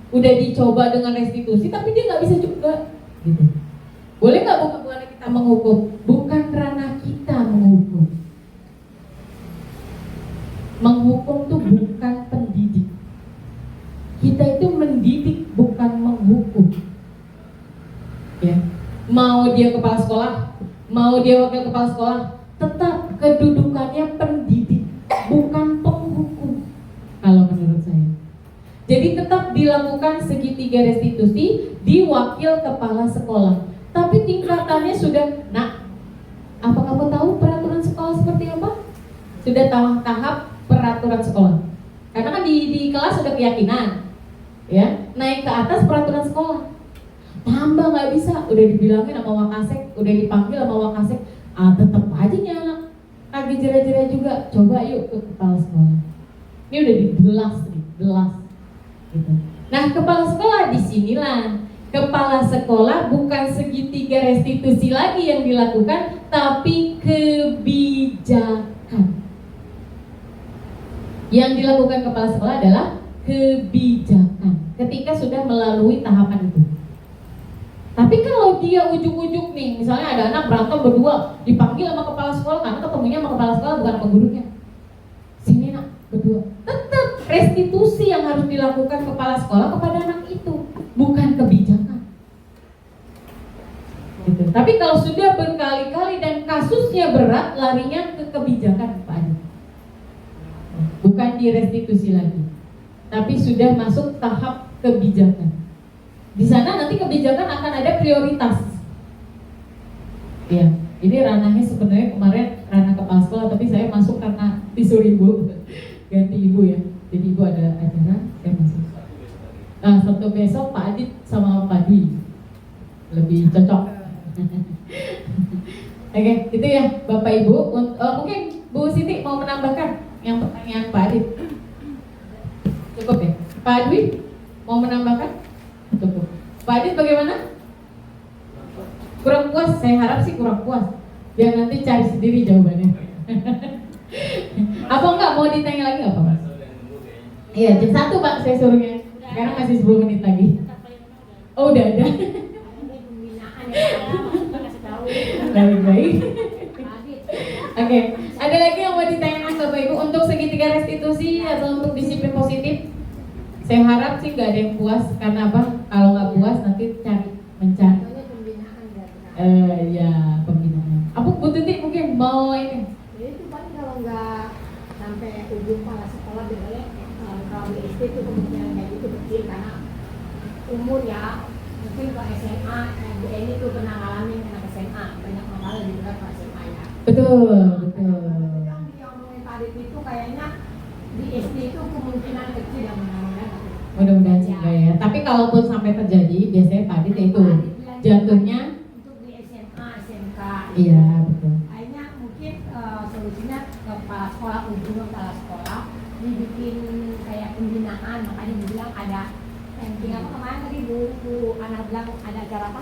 udah dicoba dengan restitusi tapi dia nggak bisa juga. Gitu. Boleh nggak bukan kita menghukum? Bukan ranah kita menghukum. Menghukum tuh bukan pendidik. Kita itu mendidik bukan menghukum. Ya. Mau dia kepala sekolah, mau dia wakil kepala sekolah, tetap kedudukannya pendidik, bukan penghukum. Kalau menurut saya. Jadi tetap dilakukan segitiga restitusi di wakil kepala sekolah. Tapi tingkatannya sudah, apa kamu tahu peraturan sekolah seperti apa? Sudah tahap peraturan sekolah. Karena kan di kelas sudah keyakinan, ya, naik ke atas peraturan sekolah. Tambah nggak bisa, udah dibilangin sama Wakasek, udah dipanggil sama Wakasek, tetap aja nih anak lagi jera-jera juga. Coba yuk ke kepala sekolah. Ini udah dibelas nih, belas. Gitu. Nah, kepala sekolah disinilah. Kepala sekolah bukan segitiga restitusi lagi yang dilakukan, tapi kebijakan. Yang dilakukan kepala sekolah adalah kebijakan ketika sudah melalui tahapan itu. Tapi kalau dia ujuk-ujuk nih, misalnya ada anak berantem berdua, dipanggil sama kepala sekolah karena ketemunya sama kepala sekolah bukan sama gurunya. Sini nak, berdua. Tetap restitusi yang harus dilakukan kepala sekolah kepada anak itu, bukan kebijakan. Gitu. Tapi kalau sudah berkali-kali dan kasusnya berat, larinya ke kebijakan Pak Adi. bukan di restitusi lagi, tapi sudah masuk tahap kebijakan. Di sana nanti kebijakan akan ada prioritas. Ya, ini ranahnya sebenarnya kemarin ranah kepala sekolah, tapi saya masuk karena disuruh ibu ganti ibu ya. Jadi ibu ada acara, saya masuk. Nah, Sabtu besok Pak Adit sama Pak Dwi lebih cocok. Oke, itu ya Bapak Ibu. Mungkin Bu Siti mau menambahkan yang pertanyaan Pak Adit. Cukup ya? Pak Dwi mau menambahkan? Cukup. Pak Adit bagaimana? Kurang puas? Saya harap sih kurang puas. Biar nanti cari sendiri jawabannya. Apa enggak mau ditanya lagi nggak Pak? Iya, jam 1 Pak saya suruhnya. Sekarang masih 10 menit lagi. Oh udah ada. Baik-baik. Oke, ada lagi yang mau ditanyakan Bapak Ibu untuk segitiga restitusi atau untuk disiplin positif? Saya harap sih nggak ada yang puas, karena apa? Kalau nggak puas nanti mencari. Ya pembinaan. Apa Bu Tuti mungkin mau ini? Jadi itu paling kalau nggak sampai ujung kepala sekolah biasanya kalau di SD itu kemungkinan kayak gitu kecil karena umur ya. Mungkin ke SMA, Bu Eni tuh pernah ngalamin anak SMA banyak masalah juga ke SMA ya. Betul. Yang diomongin tadi itu kayaknya di SD itu kemungkinan kecil yang mudah-mudahan. Mudah-mudahan sih enggak ya. Tapi kalaupun sampai terjadi, biasanya Pak Adit itu jatuhnya. Untuk di SMA, SMK. Iya betul. Akhirnya mungkin solusinya ke kepala sekolah, ujung kepala sekolah dibikin kayak pembinaan, makanya dibilang ada parenting apa kemarin tadi Bu Ana bilang ada acara apa?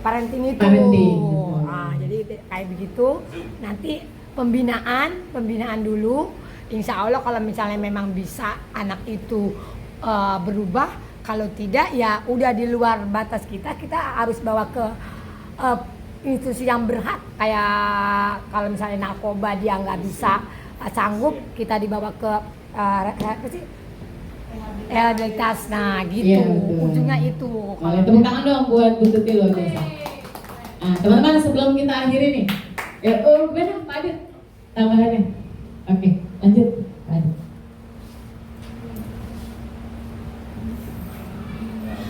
Parenting itu. Parenting. Nah, jadi kayak begitu. Nanti pembinaan dulu. Insya Allah kalau misalnya memang bisa anak itu berubah, kalau tidak ya udah di luar batas kita harus bawa ke institusi yang berhak. Kayak kalau misalnya narkoba dia nggak bisa sanggup, kita dibawa ke apa sih? Rehabilitas, nah gitu, Iya, betul. ujungnya itu. Boleh tepuk tangan dong buat Bu Tuti luar biasa. Nah teman-teman sebelum kita akhiri nih, benar Pak Adit tambahannya. Oke, lanjut Pak Adit.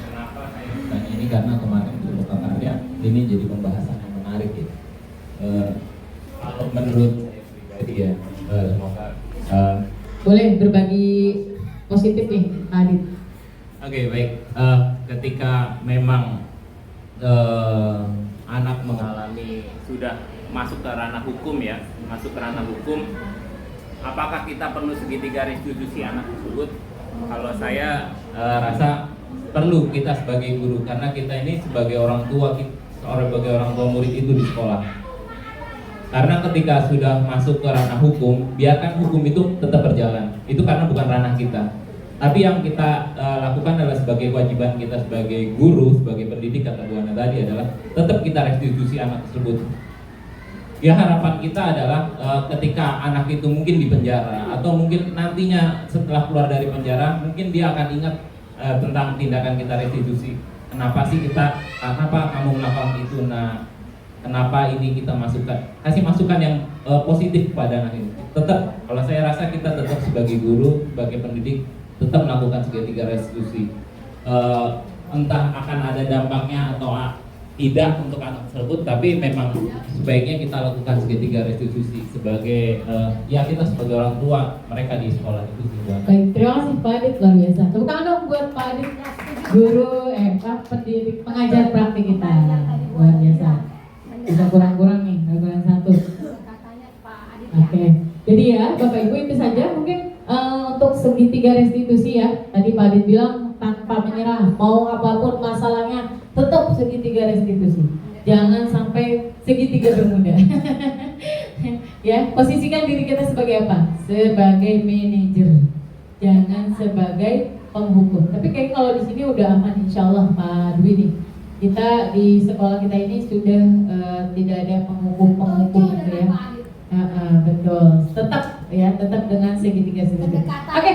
Kenapa saya bertanya ini, karena kemarin di Bapak Karya ini jadi pembahasan yang menarik ya. Kalau menurut saya pribadi ya, semoga Boleh berbagi positif nih Pak Adit. Oke, baik. Ketika memang anak mengalami sudah masuk ke ranah hukum ya, apakah kita perlu segitiga restitusi anak tersebut? Kalau saya rasa perlu kita sebagai guru, karena kita ini sebagai orang tua, sebagai orang tua murid itu di sekolah. Karena ketika sudah masuk ke ranah hukum, biarkan hukum itu tetap berjalan. Itu karena bukan ranah kita. Tapi yang kita lakukan adalah sebagai kewajiban kita sebagai guru, sebagai pendidik, kata Bu Ana tadi adalah tetap kita restitusi anak tersebut. Ya harapan kita adalah ketika anak itu mungkin di penjara atau mungkin nantinya setelah keluar dari penjara, mungkin dia akan ingat tentang tindakan kita restitusi. Kenapa kamu melakukan itu? Nah, kenapa ini kita kasih masukan yang positif kepada anak ini. Tetap, kalau saya rasa kita tetap sebagai guru, sebagai pendidik, tetap melakukan segitiga restitusi. Entah akan ada dampaknya atau tidak untuk anak tersebut, tapi memang sebaiknya kita lakukan segitiga restitusi sebagai ya kita sebagai orang tua mereka di sekolah itu sih. Baik, terima kasih Pak Adit luar biasa. Tepuk tangan dong buat Pak Adit, guru pendidik pengajar praktik kita luar biasa. Bisa kurang-kurang nih, kurang satu. Katanya Pak Adit ya. Oke, jadi ya Bapak Ibu itu saja mungkin untuk segitiga restitusi ya. Tadi Pak Adit bilang tanpa menyerah, mau apapun masalahnya tetap segitiga restitusi. Jangan sampai segitiga bermuda. Ya, posisikan diri kita sebagai apa? Sebagai manajer. Jangan sebagai penghukum. Tapi kayak kalau di sini udah aman insya Allah Pak Dwi nih. Kita di sekolah kita ini sudah tidak ada penghukum gitu ya. Betul. Tetap dengan segitiga. Oke.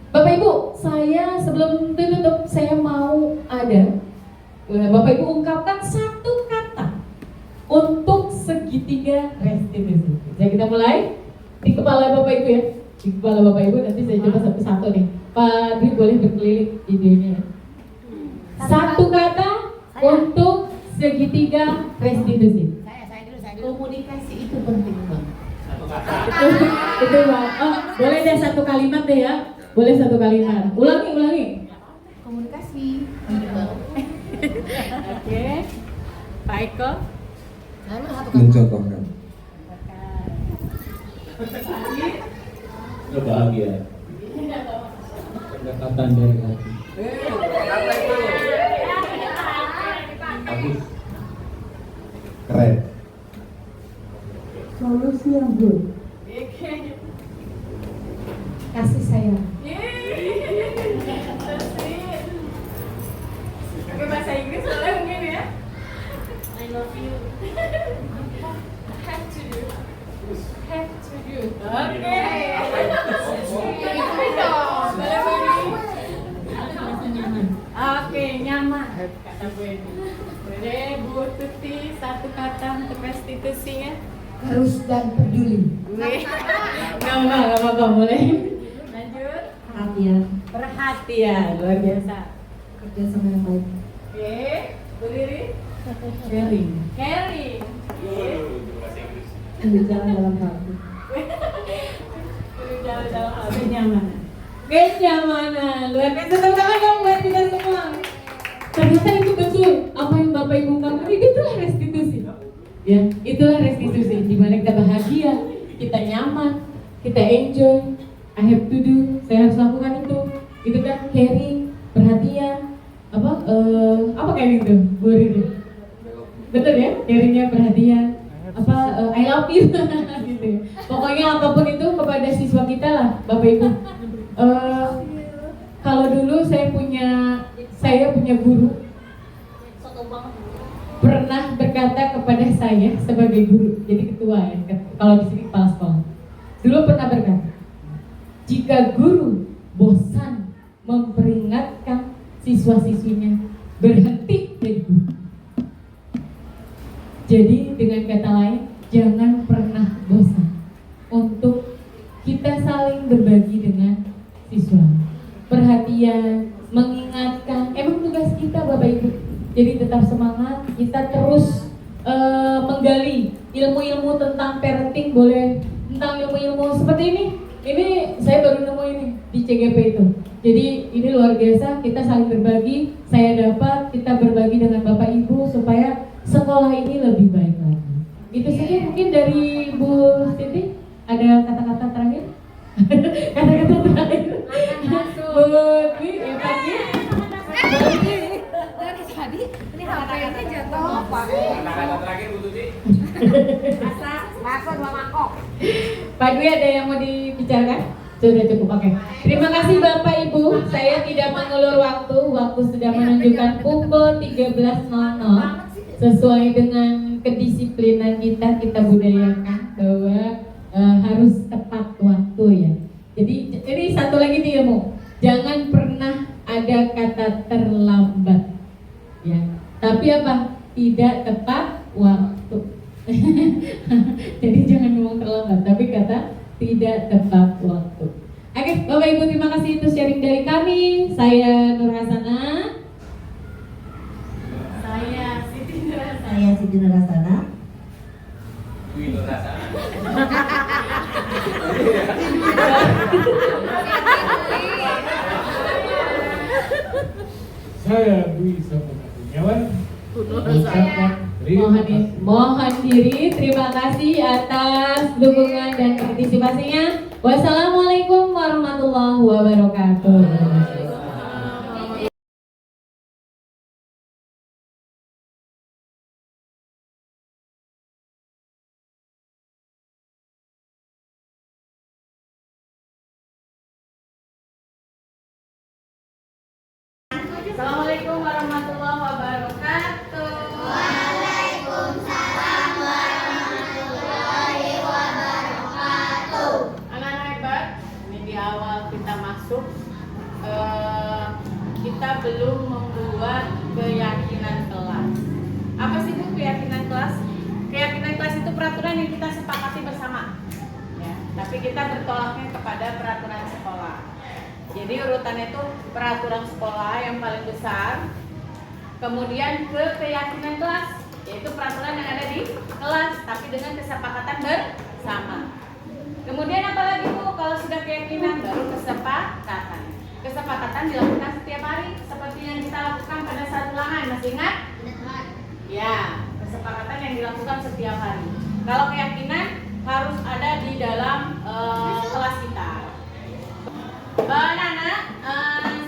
Bapak Ibu, saya sebelum tutup saya mau ada Bapak Ibu ungkapkan satu kata untuk segitiga restitusi. Jadi kita mulai di kepala Bapak Ibu ya. di kepala Bapak Ibu. Nanti saya coba satu-satu nih. Pak Dwi boleh berkeliling idenya ya. Satu kata untuk segitiga restitusi. Saya dulu. Komunikasi itu penting banget. Itu Bang. Oh, boleh deh satu kalimat deh ya. Boleh satu kalimat. Ulangi. Komunikasi. Oke. Pak Eko. Saya mau satu kata. Mencontohkan. Bahagia. Pendekatan dari hati. Bagus. Keren. Solusi yang good. Kasih sayang. Oke, bahasa Inggris boleh mungkin ya. I love you. Have to do. Oke. Itu dong. Boleh begini. Nyaman. Oke, nyaman. Kata Bu Edi. Boleh Bu Tuti satu kata untuk restitusinya. Terus dan peduli. Gak apa-apa, boleh. Lanjut. Perhatian. Perhatian, luar biasa. Kerja sama yang baik. Oke, Bu Riri. Sharing. Caring. Oke. Berjalan dalam hati. Jalan dalam hati. Kenyamanan, luar biasa. Tepuk tangan dong buat kita semua. Ternyata itu betul apa yang Bapak Ibu ungkapkan, itulah restitusi. Ya, itulah restitusi. Dimana kita bahagia, kita nyaman, kita enjoy. I have to do, saya harus lakukan itu. Itu kan caring, perhatian. Apa caring itu? Bu Riri? Betul ya, caringnya perhatian. I love you gitu ya. Pokoknya apapun itu kepada siswa kita lah, Bapak Ibu. Kalau dulu saya punya guru pernah berkata kepada saya sebagai guru, jadi ketua ya, kalau di sini kepala sekolah. Dulu pernah berkata, jika guru bosan memperingatkan siswa-siswinya, berhenti jadi guru. Jadi dengan kata lain, jangan pernah bosan untuk kita saling berbagi dengan siswa. Perhatian, mengingatkan, emang tugas kita Bapak Ibu. Jadi tetap semangat, kita terus menggali ilmu-ilmu tentang parenting, boleh tentang ilmu-ilmu seperti ini. Ini saya baru nemu ini di CGP itu. Jadi ini luar biasa, kita saling berbagi. Saya dapat, kita berbagi dengan Bapak Ibu supaya sekolah ini lebih baik lagi. Itu saja mungkin dari Bu Siti. Ada kata-kata terakhir? Kata-kata terakhir. Bu Dwi, Pak Dwi. Dari tadi ini HP-nya jatuh apa? Kata-kata terakhir Bu Tuti. Bakso dua mangkok. Pak Dwi ada yang mau dibicarakan? Sudah cukup, oke. Terima kasih Bapak Ibu. Saya tidak mengulur waktu. Waktu sudah menunjukkan pukul 13.00. Sesuai dengan kedisiplinan kita budayakan bahwa harus tepat waktu ya. Jadi ini satu lagi nih ilmu. Jangan pernah ada kata terlambat. Ya. Tapi apa? Tidak tepat waktu. Jadi jangan ngomong terlambat, tapi kata tidak tepat waktu. Oke, Bapak Ibu, terima kasih itu sharing dari kami. Saya Nur Hasanah. Saya Siti Nurhasana. Saya Siti Nurhasana. Dwi Nurhasana. Saya Dwi Saputra Kurniawan. Mengucapkan terima kasih. Mohon diri, terima kasih atas dukungan dan partisipasinya. Wassalamualaikum warahmatullahi wabarakatuh. Assalamualaikum warahmatullahi wabarakatuh. Anak-anak hebat, ini di awal kita masuk, kita belum membuat keyakinan kelas. Apa sih Bu keyakinan kelas? Keyakinan kelas itu peraturan yang kita sepakati bersama. Ya, tapi kita bertolaknya kepada kepada peraturan sekolah. Jadi urutannya itu peraturan sekolah yang paling besar, kemudian ke keyakinan kelas, yaitu peraturan yang ada di kelas tapi dengan kesepakatan bersama. Kemudian apa lagi Bu? Kalau sudah keyakinan baru kesepakatan. Kesepakatan dilakukan setiap hari seperti yang kita lakukan pada saat ulangan, masih ingat? Ya, kesepakatan yang dilakukan setiap hari. Kalau keyakinan harus ada di dalam kelas kita. Nana,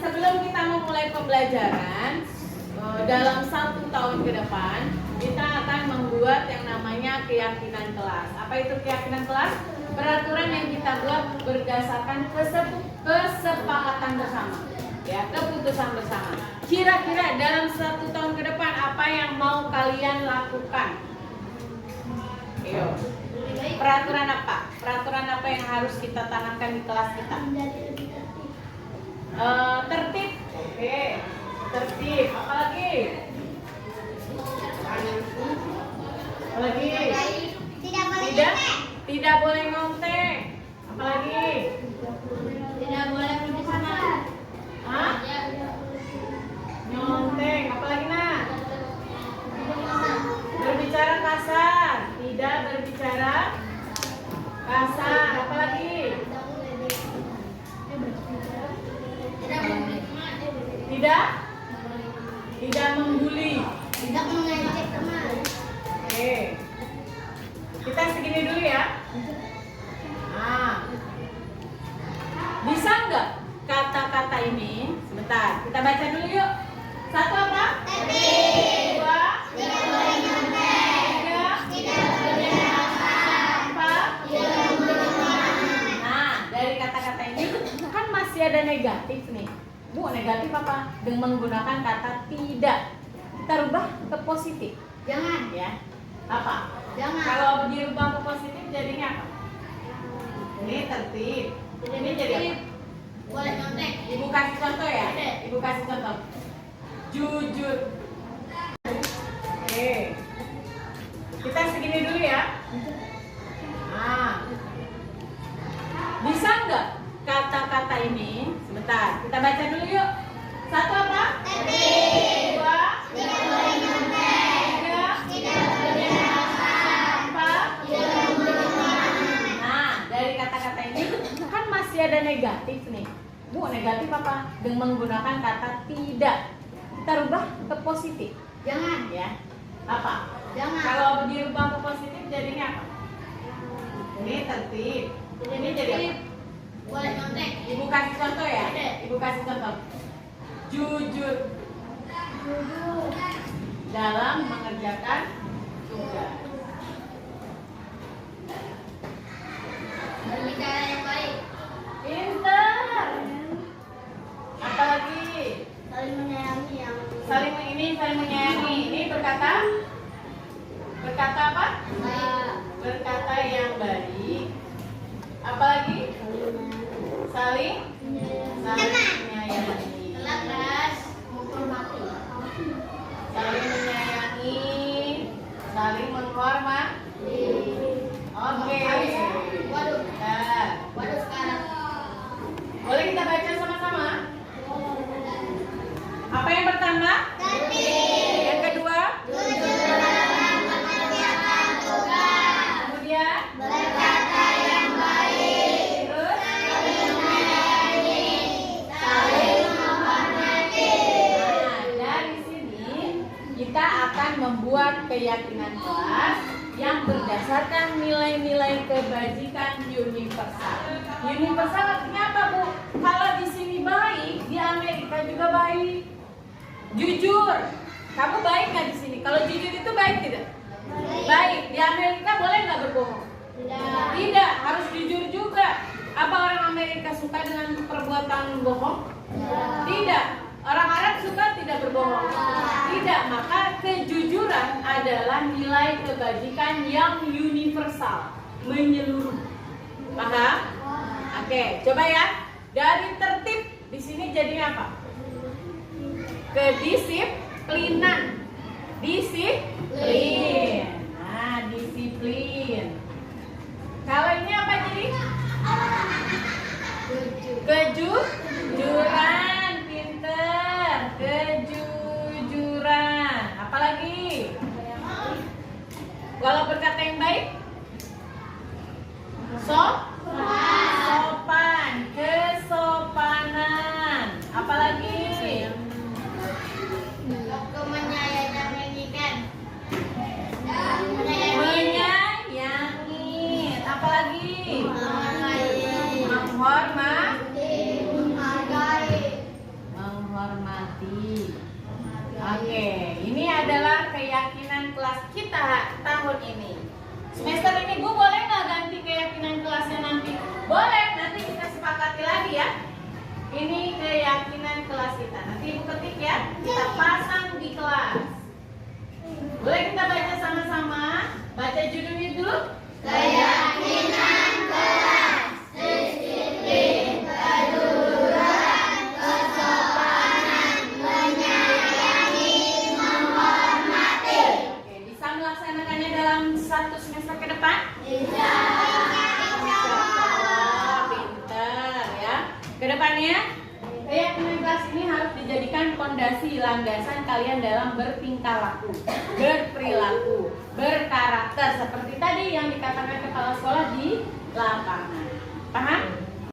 sebelum kita memulai pembelajaran dalam 1 tahun ke depan, kita akan membuat yang namanya keyakinan kelas. Apa itu keyakinan kelas? Peraturan yang kita buat berdasarkan kesepakatan bersama, ya, keputusan bersama. Kira-kira dalam 1 tahun ke depan apa yang mau kalian lakukan? Ayo. Peraturan apa? Peraturan apa yang harus kita tanamkan di kelas kita? Tertib. Oke. Tertib. Apalagi? Apalagi? Tidak boleh ngontek. Apalagi? Tidak boleh berbicara. Hah? Nyontek. Apalagi Nah? Berbicara kasar. Tidak berbicara kasar. Apalagi? Tidak membuli. Tidak mengejek teman. Oke. Kita segini dulu ya. Nah, bisa nggak kata-kata ini? Sebentar, kita baca dulu yuk. 1 apa? Tertib. 2. Tidak boleh nyontek. 3. Tidak boleh kasar. 4. Tidak boleh marah. Nah, dari kata-kata ini kan masih ada negatif nih. Bu, negatif apa? Dengan menggunakan kata tidak. Kita rubah ke positif, Jangan. ya. Apa? Jangan. Kalau dirubah ke positif jadinya apa? Ini tertib. Ini jadi apa? Boleh nyontek. Ibu kasih contoh ya. Oke. Ibu kasih contoh. Jujur. Oke. Kita segini dulu ya. Nah, bisa nggak kata-kata ini? Sebentar, kita baca dulu yuk. 1 apa? Tertib. 2. Tidak boleh nyontek. 3. Tidak boleh kasar. 4. Tidak boleh marah. Nah, dari kata-kata ini kan masih ada negatif nih. Bu, negatif apa? Dengan menggunakan kata tidak. Kita rubah ke positif, Jangan. ya. Apa? Jangan. Kalau dirubah ke positif jadinya apa? Ini tertib. Ini jadi apa? Boleh nyontek. Ibu kasih contoh ya. Oke. Ibu kasih contoh. Jujur dalam mengerjakan tugas. Berbicara yang baik. Pintar. Apalagi? Saling menyayangi yang Saling menyayangi. Ini berkata apa? baik. Berkata yang baik. Apalagi? Saling menyayangi. Kelas menghormati. Saling menyayangi, saling menghormati. Oke. Waduh. Nah, Waduh sekarang. boleh kita baca sama-sama? Apa yang pertama? Tertib. Yang kedua? Jujur dalam mengerjakan tugas. Kemudian? Berkata yang baik. Terus? Saling menyayangi. Saling menghormati. Nah, dari sini kita akan membuat keyakinan kelas yang berdasarkan nilai-nilai kebajikan universal. Universal artinya apa, Bu? Kalau di sini baik, di Amerika juga baik. Jujur, kamu baik nggak di sini? Kalau jujur itu baik tidak? Baik. Di Amerika boleh nggak berbohong? Tidak, harus jujur juga. Apa orang Amerika suka dengan perbuatan bohong? Tidak. Orang Arab suka tidak berbohong? Tidak. Maka kejujuran adalah nilai kebajikan yang universal, menyeluruh. Paham? Oke, coba ya. Dari tertib di sini jadinya apa? Kedisiplinan. Disiplin. Nah, disiplin. Kalau ini apa jadi? Kejujuran, pinter. Kejujuran. Apalagi? Kalau berkata yang baik? Sopan, kesopanan. Apalagi? Menyayangi. Apalagi? Menghormati. Oke, ini adalah keyakinan kelas kita tahun ini. Semester ini Bu boleh nggak ganti keyakinan kelasnya nanti? Boleh, nanti kita sepakati lagi ya. Ini keyakinan kelas kita. Nanti Ibu ketik ya, kita pasang di kelas. Boleh kita baca sama-sama? Baca judulnya dulu. Keyakinan kelas, disiplin, kejujuran, kesopanan, menyayangi, menghormati. Oke, bisa melaksanakannya dalam 1 semester ke depan? Bisa. Pinter ya. Kedepannya, keyakinan kelas ini harus dijadikan pondasi landasan kalian dalam bertingkah laku, berperilaku.